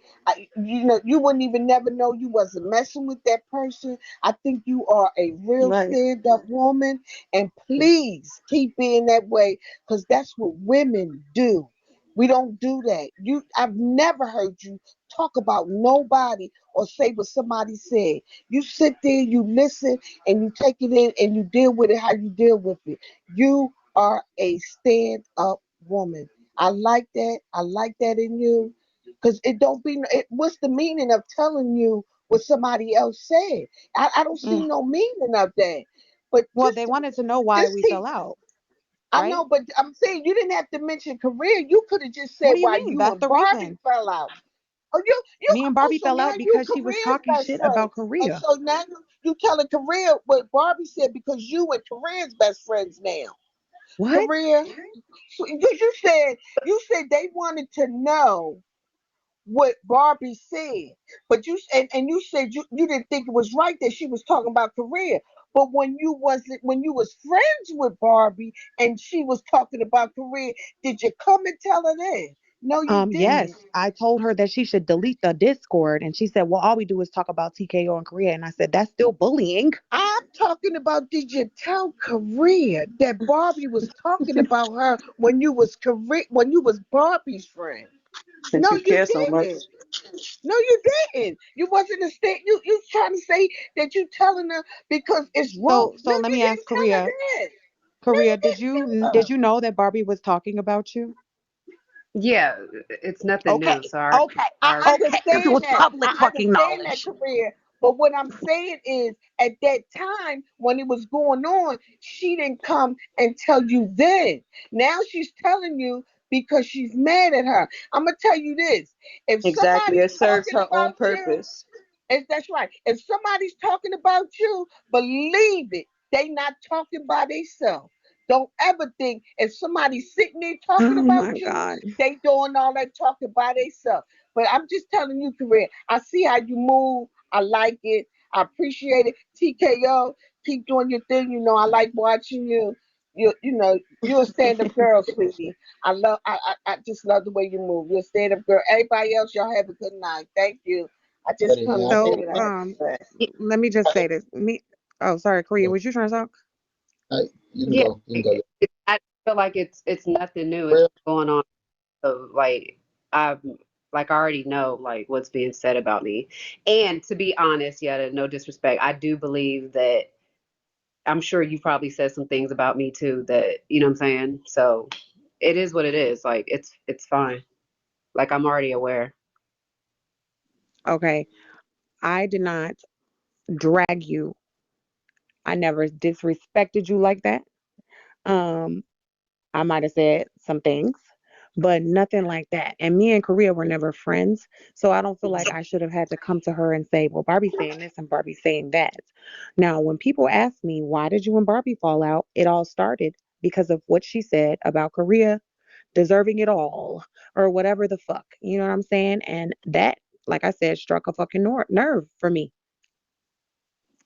You wouldn't even never know you wasn't messing with that person. I think you are a real Right. stand-up woman, and please keep being that way, because that's what women do. We don't do that. I've never heard you talk about nobody or say what somebody said. You sit there, you listen, and you take it in and you deal with it how you deal with it. You are a stand up woman. I like that. I like that in you. Because it don't be, what's the meaning of telling you what somebody else said? I don't see Mm. no meaning of that. But Well, they wanted to know why just we keep, fell out, I right? know, but I'm saying you didn't have to mention career. You could have just What said do you why mean? you That's and the Barbie reason. fell out. Oh, Me and Barbie so fell now out you because she was Career's talking best shit friend. about And Korea. so now you telling Career what Barbie said because you and Career's best friends now. What? Career. So you said they wanted to know what Barbie said. But and you said you didn't think it was right that she was talking about Career. But when you was friends with Barbie and she was talking about Career, did you come and tell her that? No, you didn't. Yes, I told her that she should delete the Discord, and she said, "Well, all we do is talk about TKO and Korea." And I said, "That's still bullying." I'm talking about, did you tell Korea that Barbie was talking about her when you was Barbie's friend? Since No, you you care so much. didn't. No, you didn't. You wasn't a state. You trying to say that you telling her because it's wrong. So No, let you me ask didn't tell her Korea. that. No, you Korea, didn't tell her. did you know that Barbie was talking about you? Yeah, it's nothing Okay, new. So I already, okay, I I already okay. If it understand was that. public I fucking understand that, knowledge. Career. But what I'm saying is, at that time when it was going on, she didn't come and tell you then. Now she's telling you because she's mad at her. I'm gonna tell you this: if Exactly. somebody's It serves talking her own about you, purpose. that's right. If somebody's talking about you, believe it. They not talking by themselves. Don't ever think if somebody's sitting there talking Oh about my you, God. they doing all that talking by themselves. But I'm just telling you, Corinne, I see how you move. I like it. I appreciate it. TKO, keep doing your thing. I like watching you. You're a stand-up girl, sweetie. I just love the way you move. You're a stand-up girl. Everybody else, y'all have a good night. Thank you. I just wanted to say So, what I had to say. let me just say this. Oh, sorry, Korea, was you trying to talk? You can yeah. go. You can I feel like it's nothing new. It's go. going on. So like I like I already know like what's being said about me. And to be honest, yeah, no disrespect, I do believe that I'm sure you probably said some things about me too that you know what I'm saying. So it is what it is. Like it's fine. Like I'm already aware. Okay. I did not drag you. I never disrespected you like that. Um, I might have said some things, but nothing like that. And me and Korea were never friends. So I don't feel like I should have had to come to her and say, well, Barbie's saying this and Barbie's saying that. Now, when people ask me, why did you and Barbie fall out? It all started because of what she said about Korea deserving it all or whatever the fuck. You know what I'm saying? And that, like I said, struck a fucking nerve for me.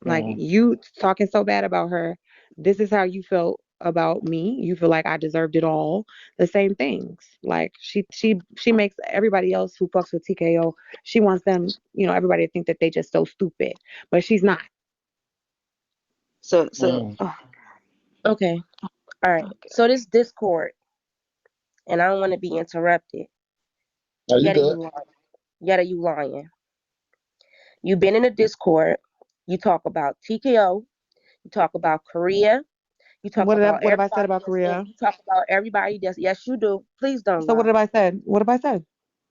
Like Mhm. you talking so bad about her, this is how you felt about me. You feel like I deserved it all. The same things. Like she makes everybody else who fucks with TKO, she wants them, everybody to think that they just so stupid. But she's not. So Mm. Okay. All right. So this Discord, and I don't want to be interrupted. Are you Yetta, good? you lying. Yetta, you lying. You've been in a Discord. You talk about TKO. You talk about Korea. You talk about What have I said everybody about that's in. Korea? You talk about everybody that's. Yes, you do. Please don't So what lie. have I said? What have I said?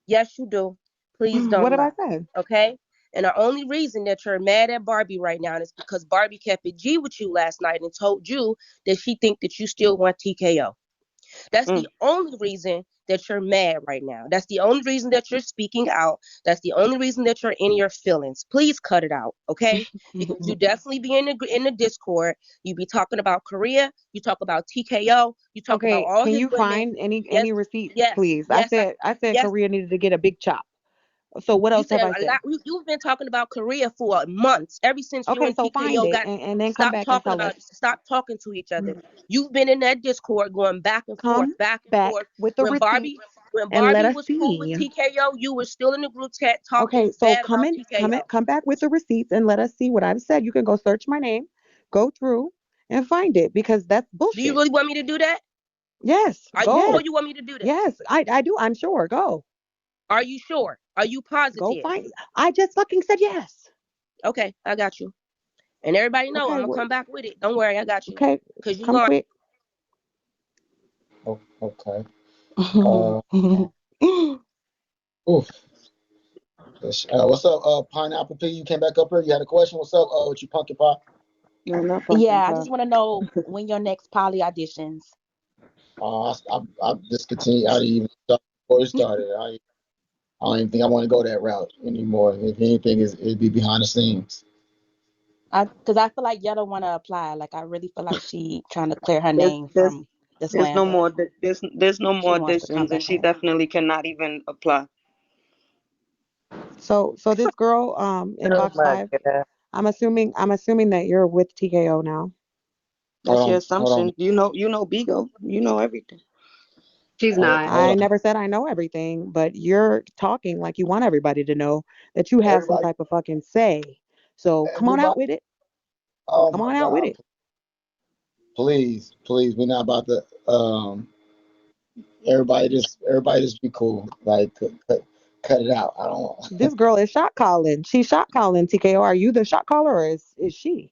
Yes, you do. Please What don't have I lie. said? Okay? And the only reason that you're mad at Barbie right now is because Barbie kept it G with you last night and told you that she think that you still want TKO. That's mm, the only reason that you're mad right now. That's the only reason that you're speaking out. That's the only reason that you're in your feelings. Please cut it out, okay? Because you definitely be in the Discord. You be talking about Korea. You talk about TKO. You talk about Okay, all can his you women. find any Yes, receipts, yes, please? yes, I said yes. Korea needed to get a big chop. So what You else said have I a said? lot. You've been talking about Korea for months. Ever since you Okay, and so find TKO it got and then come back and tell us. stop talking to each other. You've been in that Discord going Come back and back forth. with the When receipts Barbie when and let Barbie us was cool with see. TKO, you were still in the group chat Okay, talking so bad about TKO. come back with the receipts and let us see what I've said. You can go search my name, go through and find it because that's Do you bullshit. really want me to do that? Yes, Are you sure go. you want me to do that? Yes, I do. I'm sure. Go. Are you sure? Are you Go positive? find I just fucking said yes. Okay, I got you. And everybody know I'm Okay, gonna come back with it. Don't worry, I got you. okay. Cause you Come lying. quick. Oh, okay. Uh, oof. Yes. What's up, Pineapple P? You came back up here. You had a question. What's up? With you, Pumpkin Pie? no, not pumpkin Yeah, I pie. just want to know when your next poly auditions. I discontinued. I didn't even start before it started. I don't even think I want to go that route anymore. If anything, it'd be behind the scenes. Because I feel like Yetta want to apply. Like I really feel like she trying to clear her There's name there's from the there's no slander. more there's no She more wants to come auditions, and back she in. definitely cannot even apply. So this girl in Oh box my 5, god. I'm assuming that you're with TKO now. That's your Hold on. assumption. You know Bigo. You know everything. She's not. Hold I on. never said I know everything, but you're talking like you want everybody to know that you have some Everybody, type of fucking say. So come on out everybody. with it. Oh Come my on out with God. it. Please, please. We're not about to. Everybody just be cool. Like, cut it out. I don't want. This girl is shot calling. She's shot calling TKO. Are you the shot caller or is she?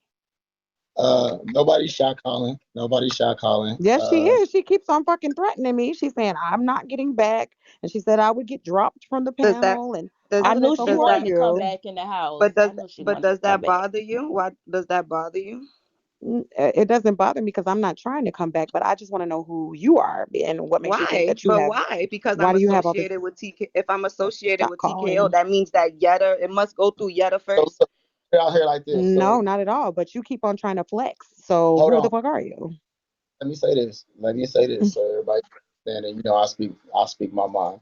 Nobody's shot calling. Nobody's shot calling. Yes, she is. She keeps on fucking threatening me. She's saying I'm not getting back, and she said I would get dropped from the Does that panel and does I all this. knew So she does who are wanted that to come you? back in the house. I knew she but wanted to does come that back. bother you? Why does that bother you? It doesn't bother me because I'm not trying to come back, but I just want to know who you are and what makes you think Why? that you But have. why? Because Why I'm do you have all this associated with TK. If I'm associated shot with TKO, calling? that means that Yetta, it must go through Yetta so first. look, get out here like this. No, So not at all. But you keep on trying to flex. So hold who on. the fuck are you? Let me say this. Let me say this so everybody understand. And I speak my mind.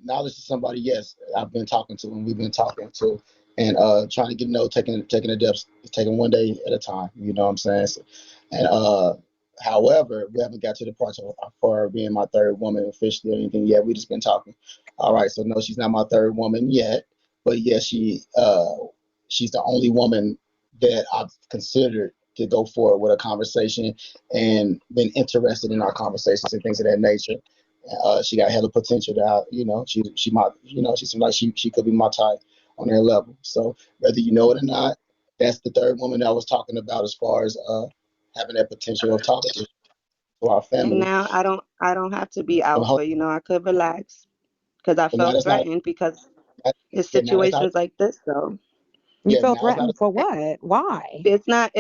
Knowledge to somebody, yes, I've been talking to and we've been talking to and trying to get to know, taking the depths, taking one day at a time. You know what I'm saying? So, and however, we haven't got to the part of for her being my third woman officially or anything yet. We just been talking. All right, so no, she's not my third woman yet, but yes, she's the only woman that I've considered to go forward with a conversation and been interested in our conversations and things of that nature. She got hella potential that she might she seems like she could be my type on her level. So whether you know it or not, that's the third woman that I was talking about as far as having that potential of talking to. to our And family. now I don't have to be But, alpha. You know, I could relax because I but now felt that's not. threatened because That, it's yeah, now that's not. situations like this though. You Yeah, felt now it's not. threatened for what? Why? It's not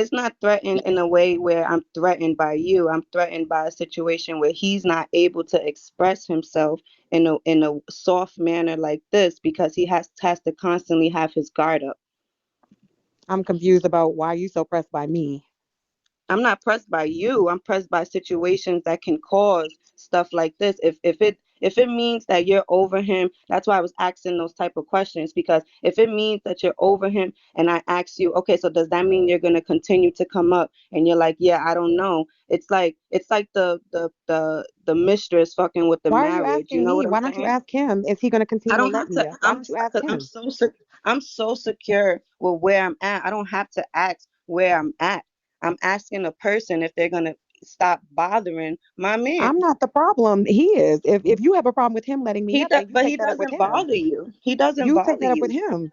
threatened in a way where I'm threatened by you. I'm threatened by a situation where he's not able to express himself in a soft manner like this because he has to constantly have his guard up. I'm confused about why you so pressed by me. I'm not pressed by you. I'm pressed by situations that can cause stuff like this. If it means that you're over him, that's why I was asking those type of questions. Because if it means that you're over him, and I ask you, okay, so does that mean you're gonna continue to come up? And you're like, yeah, I don't know. It's like the mistress fucking with the Why are you marriage. You asking know me? what I'm Why don't you saying? ask him? Is he going to I continue to don't let have me to. up? Why don't you ask Cause him? I'm so secure with where I'm at. I don't have to ask where I'm at. I'm asking a person if they're gonna stop bothering my I'm man. not the problem. He is. If you have a problem with him letting me He up, does, then you but he take that up with doesn't him. bother you. He doesn't You take bother that up with you. him.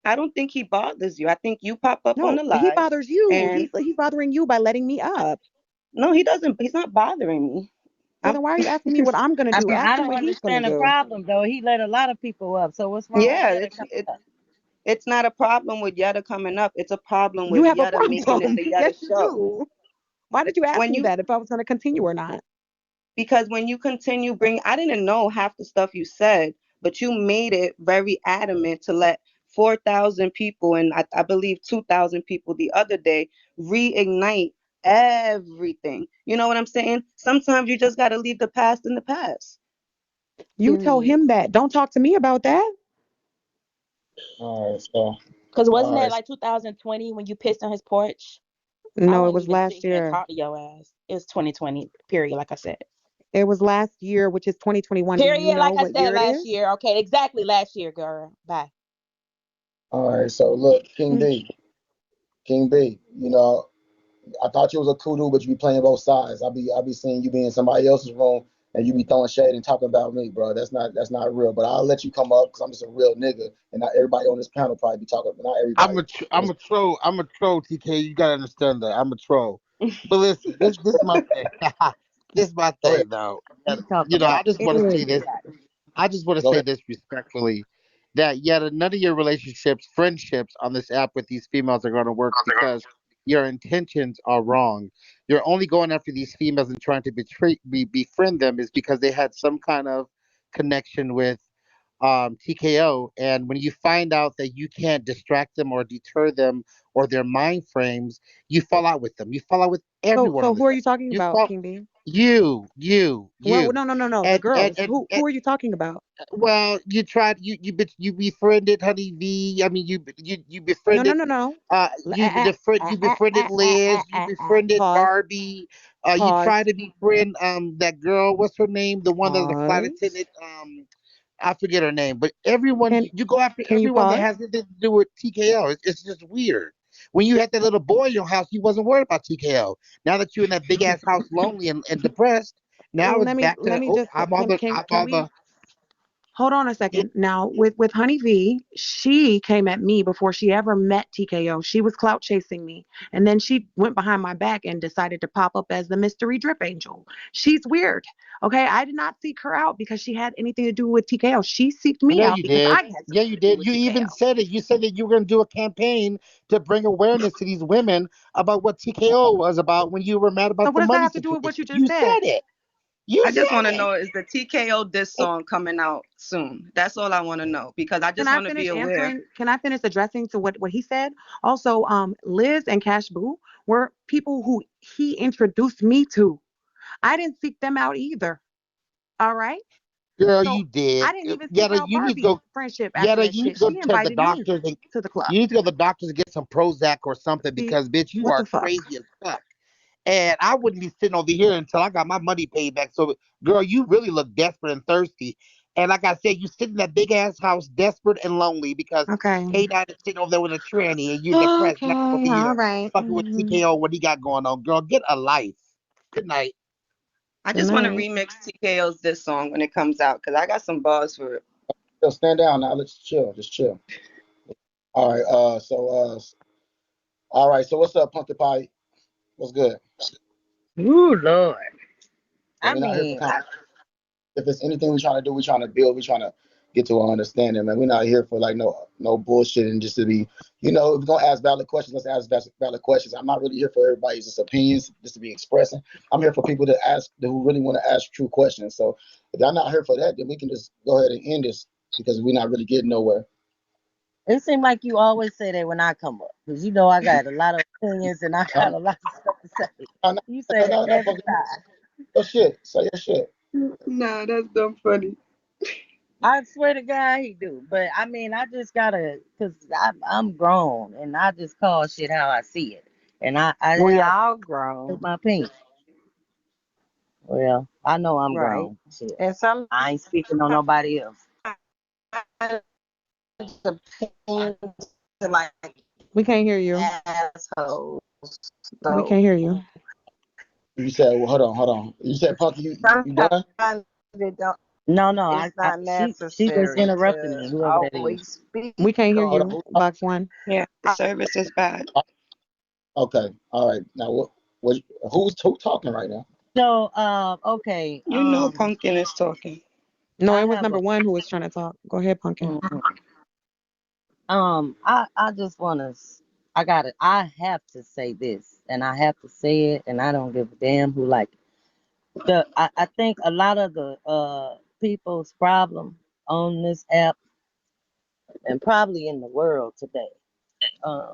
I don't think he bothers you. I think you pop up on No, the he live, bothers you. and He's bothering you by letting me up. no, he doesn't. He's not bothering me. So I'm. then why are you asking me what I'm gonna I do? mean, I Ask him don't what he's gonna understand the do. problem though. He let a lot of people up. So what's wrong with Yeah, Yetta coming up? it's not a problem with Yetta coming up. It's a problem You with have a Yetta making it problem. the Yes, Yetta you show. do. Why did you ask When me you that if I was gonna continue or not? Because when you continue bring I didn't know half the stuff you said, but you made it very adamant to let 4,000 people and I believe 2,000 people the other day reignite everything. You know what I'm saying? Sometimes you just got to leave the past in the past. You tell Period. him that. Don't talk to me about that. All right, so Because wasn't all that right, like 2020 when you pissed on his porch? I No, it wouldn't was even sit last here and year. talk to your ass. It's 2020, period, like I said. It was last year, which is 2021. Do you Period, know like I what said year it last is? year. Okay, exactly last year, girl. Bye. all right. So look, King B. You know, I thought you was a kudu, but you be playing both sides. I be seeing you be in somebody else's room and you be throwing shade and talking about me, bro. That's not real. But I'll let you come up because I'm just a real nigga, and not everybody on this panel probably be talking. But not everybody on I'm this. a troll. I'm a troll, TK. You gotta understand that. I'm a troll. But listen, this is my thing. This is my Go ahead. thing, though. You talk You know, I about just want to say this. everybody. I just want to Go say ahead. this respectfully, that yet none of your relationships, friendships on this app with these females are going to work because your intentions are wrong. You're only going after these females and trying to befriend them is because they had some kind of connection with TKO. And when you find out that you can't distract them or deter them or their mind frames, you fall out with them. You fall out with everyone So on who this are app. you talking You about, fall. King B? Well, You. no. The And, girls. and, Who are you talking about? well, you tried. You befriended Honey V. I mean, you No, no, befriended. no, no. You befriended Liz. You befriended Pause. Barbie. You tried Pause. to befriend that girl. What's her name? The one that's the flight Pause. attendant. I forget her name. But everyone, Can you go after can you everyone that pause? has anything to do with TKO. It's just weird. When you had that little boy in your house, you wasn't worried about TKO. Now that you're in that big ass house, lonely and depressed, now it's back Let to me oh, just I'm can on we the. hold on a second. Now with Honey V, she came at me before she ever met TKO. She was clout chasing me, and then she went behind my back and decided to pop up as the mystery drip angel. She's weird. Okay, I did not seek her out because she had anything to do with TKO. She seeked I me know out you because did. I had Yeah, something you to do did. with You even TKO. said it. You said that you were going to do a campaign to bring awareness to these women about what TKO was about when you were mad So about what the does that money have to do with what you situation. just You said? said it. You I just said want to it. know is the TKO diss song coming out soon? That's all I want to know because I Can just I want to be finish aware. answering? Can I finish addressing to what he said? Also, Liz and Cash Boo were people who he introduced me to. I didn't seek them out either. All right. Girl, So you did. I didn't even seek Yetta, out you need to Barbie go. friendship after Yetta, that you need shit. to go She to the invited me doctors and to the club. you need to go to the doctors and get some Prozac or something See, because bitch, you what are the fuck? crazy as fuck. And I wouldn't be sitting over here until I got my money paid back. So, girl, you really look desperate and thirsty. And like I said, you sit in that big ass house, desperate and lonely because Okay. K9 is sitting over there with a tranny and you're depressed. Now I'm over Okay. All here right. fucking with TKO. What he got going on, girl? Get a life. Good night. I Good just want to night. remix TKO's this song when it comes out because I got some bars for it. So stand down now. Let's chill. Just chill. All right. All right. So what's up, Pumpkin Pie? What's good? Ooh, Lord. So I we're not here for mean, if it's anything we're trying to do, we're trying to build, we're trying to get to an understanding, man. We're not here for like no bullshit and just to be, if we're gonna ask valid questions, let's ask valid questions. I'm not really here for everybody's just opinions, just to be expressing. I'm here for people to ask who really want to ask true questions. So if y'all not here for that, then we can just go ahead and end this because we're not really getting nowhere. it seems like you always say that when I come up, because you know I got a lot of opinions and I got No, a lot of stuff to say. no, You say no, that no, no, every fucking time. your shit. Say your shit. Nah, that's dumb funny. I swear to God he do. But I mean, I just gotta, because I'm grown and I just call shit how I see it. And I We have all grown, my opinion. Well, I know I'm right? grown. Shit. And sometimes I ain't speaking on nobody else. opinions are like We can't hear you. assholes. We So can't hear you. You said, well, hold on. You said, Punky, you done? sometimes it don't. No, It's not she just necessary interrupted to me, whoever that is. always speak We can't hear Hold on. on. you, Box One. Yeah, the service is bad. Okay. All right. Now, who's talking right now? So, okay, You know Pumpkin is talking. No, I it was have number one who was trying to talk. Go ahead, Pumpkin. mm, I just wanna, I have to say this, and I have to say it, and I don't give a damn who like it. I think a lot of the people's problem on this app and probably in the world today, uh,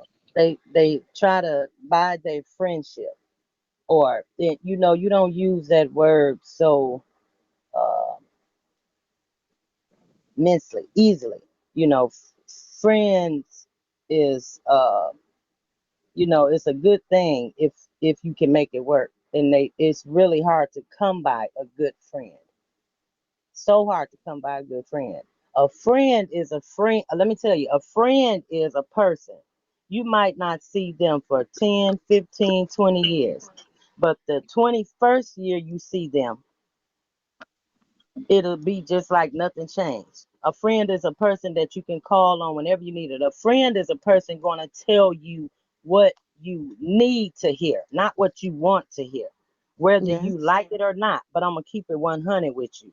they try to buy their friendship, or you don't use that word so uh, easily. Friends is it's a good thing if you can make it work, and it's really hard to come by a good friend. So hard to come by a good friend. A friend is a friend. Let me tell you, a friend is a person. You might not see them for 10, 15, 20 years, but the 21st year you see them, it'll be just like nothing changed. A friend is a person that you can call on whenever you need it. A friend is a person going to tell you what you need to hear, not what you want to hear, whether Yes. you like it or not. But I'm gonna keep it 100 with you.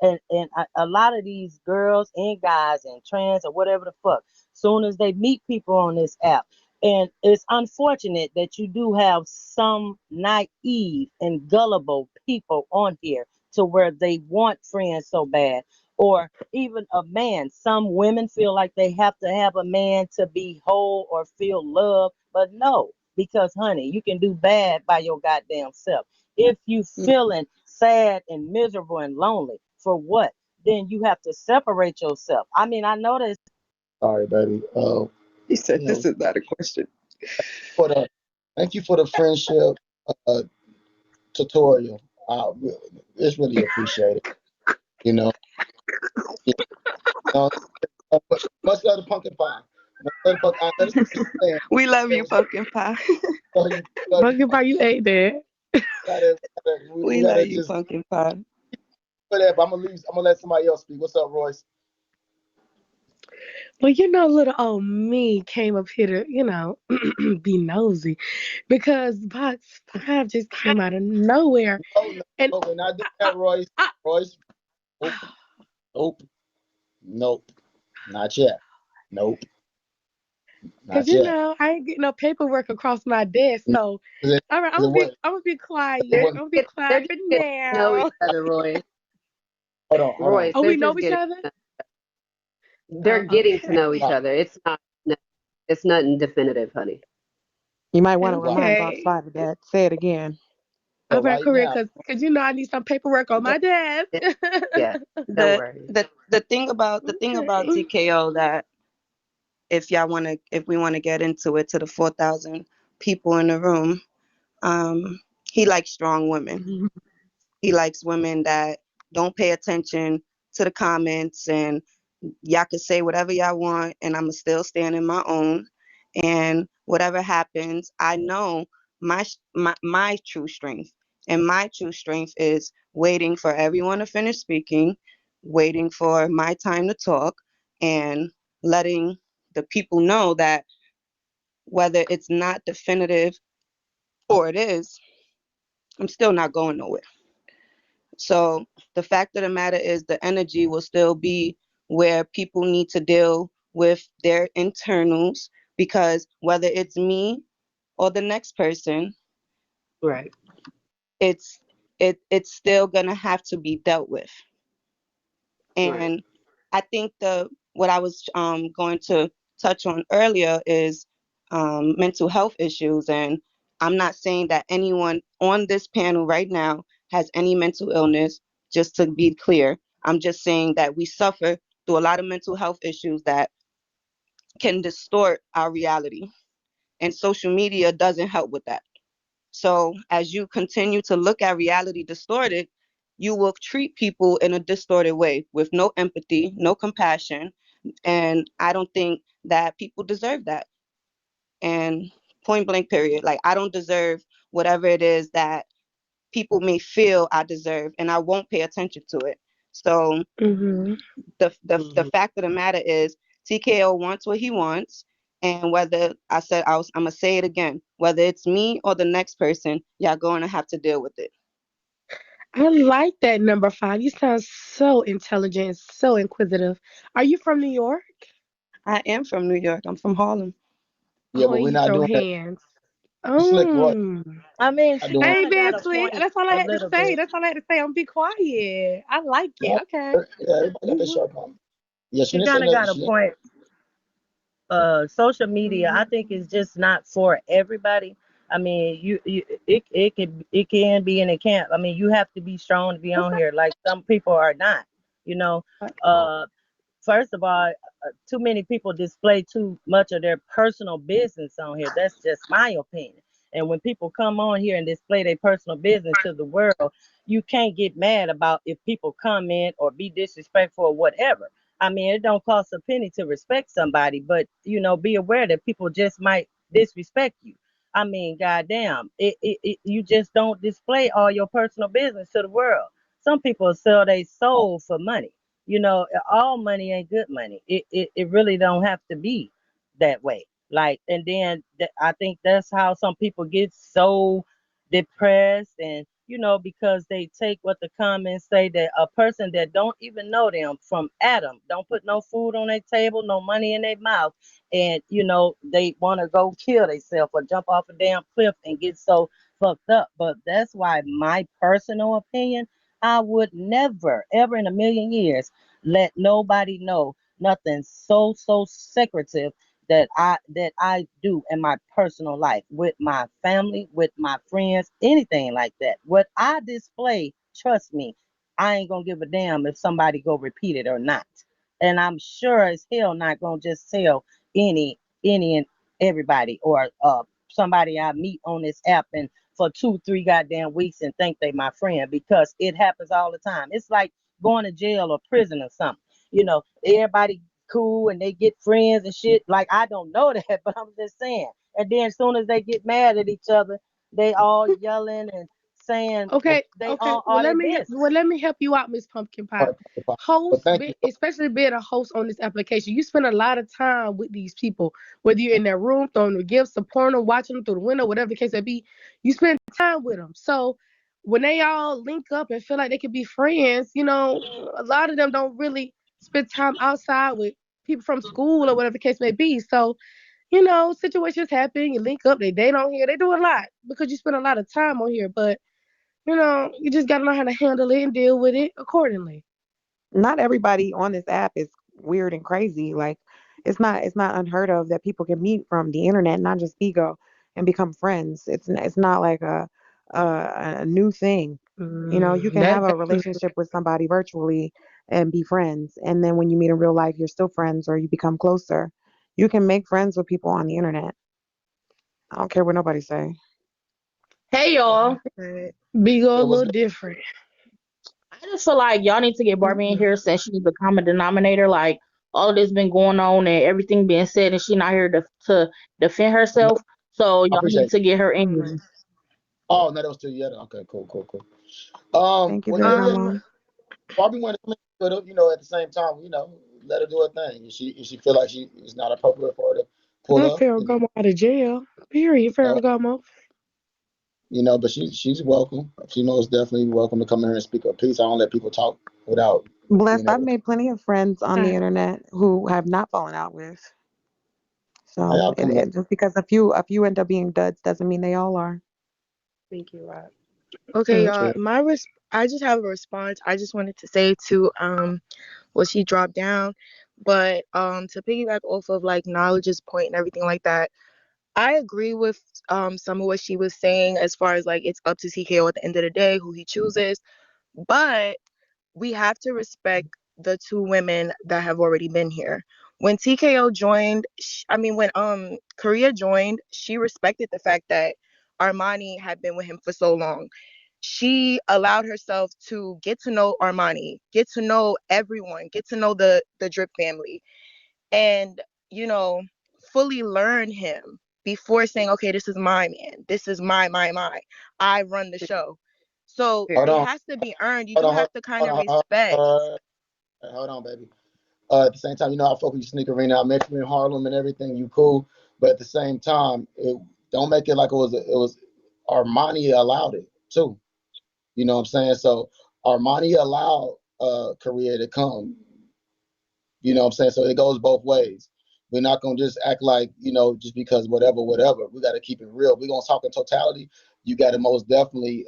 And a lot of these girls and guys and trans or whatever the fuck, soon as they meet people on this app, and it's unfortunate that you do have some naive and gullible people on here to where they want friends so bad, or even a man. Some women feel like they have to have a man to be whole or feel love, but no, because honey, you can do bad by your goddamn self. If you feeling sad and miserable and lonely, for what? Then you have to separate yourself. I mean, I know that. Sorry, baby. He said You know, this is not a question. for the thank you for the friendship uh, tutorial. It's really appreciated. You know, you know, much love to pumpkin pie. Much love to pumpkin. I understand what you're saying. We love Yeah, you, Pumpkin Pie. love you, love you. Pumpkin Pie, you ate that. We We love gotta you, just Pumpkin Pie. put that. But I'm gonna leave. I'm gonna let somebody else speak. What's up, Royce? Well, little old me came up here to, be nosy because Box 5 just came out of nowhere. No, no, And no, we're not doing that, Royce. I, Royce, nope, nope, nope, not yet. Nope, Cause not yet. I ain't getting no paperwork across my desk. No, So, 'cause all right, it wasn't. I'm gonna be It quiet. wasn't. I'm gonna be They're quiet just for getting to know each now. other, Roy. Hold on, hold on. Royce, Oh, they're we know just each getting other. they're Oh, getting to okay. know each Right, other. It's nothing definitive, honey. You might want to right. remind Box Okay. 5 of that. Say it again. So All right, right Korea, now, cause I need some paperwork on my desk. Yeah, don't The worry. the thing about Okay. TKO that if we want to get into it to the 4,000 people in the room, um, he likes strong women. He likes women that don't pay attention to the comments, and y'all can say whatever y'all want and I'ma still stand in my own. And whatever happens, I know my true strength. And my true strength is waiting for everyone to finish speaking, waiting for my time to talk, and letting the people know that whether it's not definitive or it is, I'm still not going nowhere. So the fact of the matter is the energy will still be where people need to deal with their internals, because whether it's me or the next person, Right. it's it's still gonna have to be dealt with. Right. And I think the what I was going to touch on earlier is mental health issues. And I'm not saying that anyone on this panel right now has any mental illness, just to be clear. I'm just saying that we suffer through a lot of mental health issues that can distort our reality. And social media doesn't help with that. So as you continue to look at reality distorted, you will treat people in a distorted way with no empathy, no compassion. And I don't think that people deserve that. And point blank, period. Like, I don't deserve whatever it is that people may feel I deserve, and I won't pay attention to it. So Mm-hmm. the fact of the matter is, TKO wants what he wants. And whether I'm gonna say it again, whether it's me or the next person, y'all going to have to deal with it. I like that number 5. You sound so intelligent, so inquisitive. Are you from New York? I am from New York. I'm from Harlem. Yeah, Oh, but and we're you not throw doing that. hands. You slick, Roy. Oh. I mean, Not she doing I kind ain't of being got a slick. point That's all I a had to little say. bit. That's all I had to say. I'm be quiet. I like it. that. Okay. Yeah, everybody got that Mhm. sharp on. Yeah, she She didn't say kind of nothing. got a She didn't. point. Social media, I Mhm. think, is just not for everybody. I mean, it can be and it can't. I mean, you have to be strong to be on here. Like, some people are not. You know, uh, first of all, too many people display too much of their personal business on here. That's just my opinion. And when people come on here and display their personal business to the world, you can't get mad about if people comment or be disrespectful or whatever. I mean, it don't cost a penny to respect somebody, but be aware that people just might disrespect you. I mean, goddamn, you just don't display all your personal business to the world. Some people sell their soul for money. All money ain't good money. It really don't have to be that way. Like, and then I think that's how some people get so depressed, and because they take what the comments say, that a person that don't even know them from Adam, don't put no food on their table, no money in their mouth, and they want to go kill themselves or jump off a damn cliff and get so fucked up. But that's why, my personal opinion, I would never, ever in a million years let nobody know nothing so secretive that I do in my personal life, with my family, with my friends, anything like that. What I display, trust me, I ain't gonna give a damn if somebody go repeat it or not. And I'm sure as hell not gonna just tell any and everybody, or somebody I meet on this app and for 2 3 goddamn weeks and think they my friend, because it happens all the time. It's like going to jail or prison or something. Everybody cool and they get friends and shit. Like, I don't know that, but I'm just saying. And then as soon as they get mad at each other, they all yelling and saying Okay, they okay. all their business. Let me help you out, Miss Pumpkin Pie. But thank you. Especially being a host on this application, you spend a lot of time with these people, whether you're in their room, throwing them gifts, supporting them, watching them through the window, whatever the case may be. You spend time with them. So when they all link up and feel like they could be friends, a lot of them don't really spend time outside with people from school or whatever the case may be. So situations happen. You link up, they date on here, they do a lot because you spend a lot of time on here. But you just gotta know how to handle it and deal with it accordingly. Not everybody on this app is weird and crazy. Like, it's not unheard of that people can meet from the internet, not just Bigo, and become friends. It's not like a new thing. You can have a That relationship with somebody virtually and be friends, and then when you meet in real life, you're still friends or you become closer. You can make friends with people on the internet. I don't care what nobody say. Hey y'all. Bigo a It was little different. I just feel like y'all need to get Barbie in Mm-mm. here since she's the common denominator. Like, all of this been going on and everything being said, and she not here to defend no. herself. So I y'all appreciate need it. to get her in Mm. here. Oh no, that was still Yetta. Okay, cool, cool, cool. Thank you Well, very yeah, yeah, much. Barbie wanted to come in, but at the same time, let her do her thing. If she feel like she it's not appropriate for her to pull Not up, Ferragamo out of jail. Period. know, Ferragamo. But she's welcome. She knows definitely welcome to come in here and speak her piece. I don't let people talk without being Blessed, I've able to. made plenty of friends on the internet who have not fallen out with. How So y'all come up? just because a few end up being duds doesn't mean they all are. Thank you, Rob. Okay, Sure. I just have a response. I just wanted to say to what she dropped down, but to piggyback off of like Knowledge's point and everything like that, I agree with some of what she was saying as far as like it's up to TKO at the end of the day who he chooses, but we have to respect the two women that have already been here. When TKO joined, when Korea joined, she respected the fact that Armani had been with him for so long. She allowed herself to get to know Armani, get to know everyone, get to know the Drip family, and you know, fully learn him before saying, okay, this is my man, this is my, I run the show. So Hold it on, has to be earned. You hold do on, have to kind hold of on, hold respect. on, hold on, baby. At the same time, I fuck with you, Sneaker Arena. I met you in Harlem and everything. You cool, but at the same time, don't make it like it was Armani allowed it too. You know what I'm saying? So Armani allowed Korea to come. You know what I'm saying? So it goes both ways. We're not gonna just act like, just because whatever. We gotta keep it real. We're gonna talk in totality. You gotta most definitely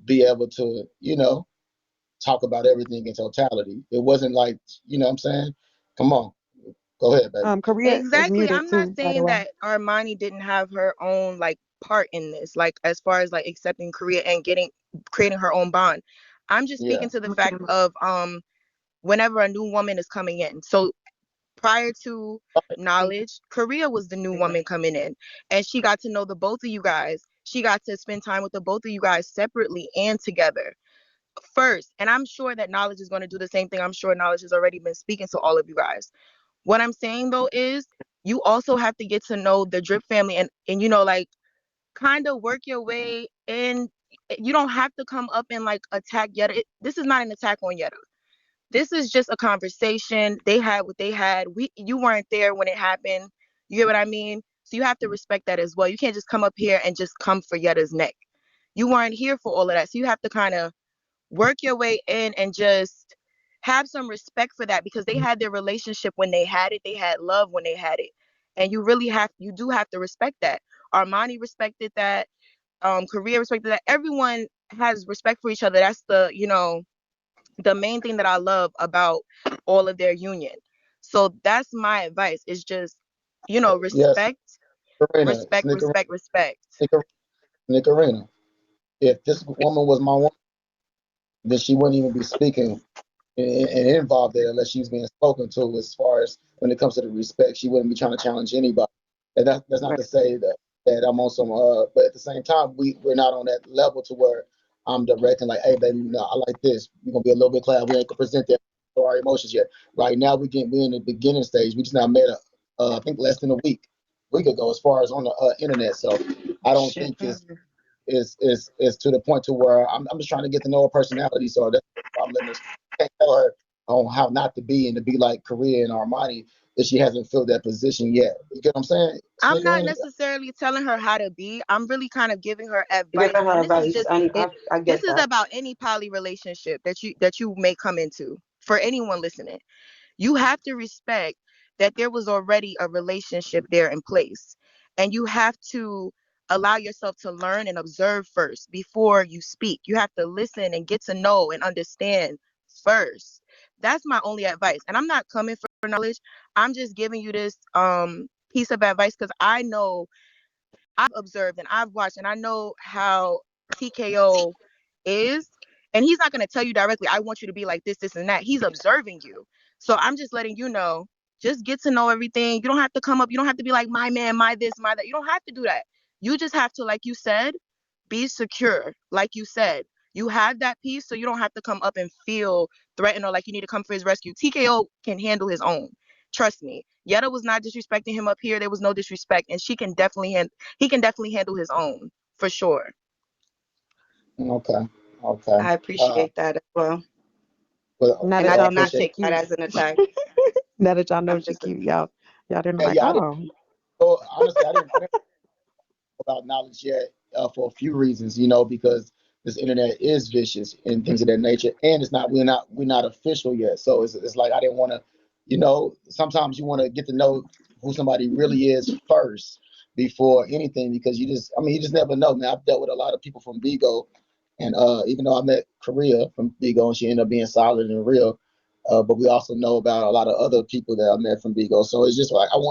be able to, talk about everything in totality. It wasn't like, you know what I'm saying? Come on. Go ahead, baby. Korea is Exactly. muted I'm not too, by the saying way. that Armani didn't have her own like part in this, like as far as like accepting Korea and creating her own bond. I'm just Yeah. speaking to the fact of whenever a new woman is coming in. So prior to Knowledge, Korea was the new woman coming in, and she got to know the both of you guys. She got to spend time with the both of you guys separately and together first. And I'm sure that Knowledge is going to do the same thing. I'm sure Knowledge has already been speaking to all of you guys. What I'm saying though is you also have to get to know the Drip family and like kind of work your way in. You don't have to come up and like attack Yetta. This is not an attack on Yetta. This is just a conversation. They had what they had. You weren't there when it happened. You get what I mean? So you have to respect that as well. You can't just come up here and just come for Yetta's neck. You weren't here for all of that. So you have to kind of work your way in and just have some respect for that because they had their relationship when they had it. They had love when they had it. And you do have to respect that. Armani respected that. Korea respected that. Everyone has respect for each other. That's the main thing that I love about all of their union. So that's my advice. Is just, Yes, respect, Arena, respect, respect, respect. Sneaker Arena. If this woman was my woman, then she wouldn't even be speaking and involved there unless she's being spoken to as far as when it comes to the respect. She wouldn't be trying to challenge anybody. And that's not Right. to say that I'm on some but at the same time we're not on that level to where I'm directing like, hey baby, no, I like this. We're gonna be a little bit cloud. We ain't gonna present that for our emotions yet. Right now we're in the beginning stage. We just now met I think less than a week ago as far as on the internet. So I don't Shit. think it's to the point to where I'm just trying to get to know her personality. So that's why I'm letting her. Can't tell her on how not to be and to be like Korea and Armani if she hasn't filled that position yet. You get what I'm saying? I'm not Sneaker necessarily telling her how to be. I'm really kind of giving her Giving advice. her And this is advice. just I this get is that. about any poly relationship that you may come into for anyone listening. You have to respect that there was already a relationship there in place. And you have to allow yourself to learn and observe first before you speak. You have to listen and get to know and understand first. That's my only advice. And I'm not coming for knowledge. I'm just giving you this piece of advice because I know I've observed and I've watched and I know how TKO is. And he's not going to tell you directly, I want you to be like this, and that. He's observing you. So I'm just letting you know, just get to know everything. You don't have to come up. You don't have to be like, my man, my this, my that. You don't have to do that. You just have to, like you said, be secure. Like you said, you have that peace. So you don't have to come up and feel threatened or like you need to come for his rescue. TKO can handle his own. Trust me. Yetta was not disrespecting him up here. There was no disrespect. And he can definitely handle his own for sure. Okay. Okay. I appreciate that as well. Now And And I that I y'all did did know not not she take take that cute. as an attack. Now that y'all know I'm she just cute, y'all didn't Yeah, like, yeah, I didn't oh. honestly I didn't about knowledge yet for a few reasons, because this internet is vicious and things of that nature, and we're not official yet. So it's like I didn't want to, sometimes you want to get to know who somebody really is first before anything, because you just never know, man. I've dealt with a lot of people from Bigo, and even though I met Korea from Bigo and she ended up being solid and real, but we also know about a lot of other people that I met from Bigo. So it's just like I want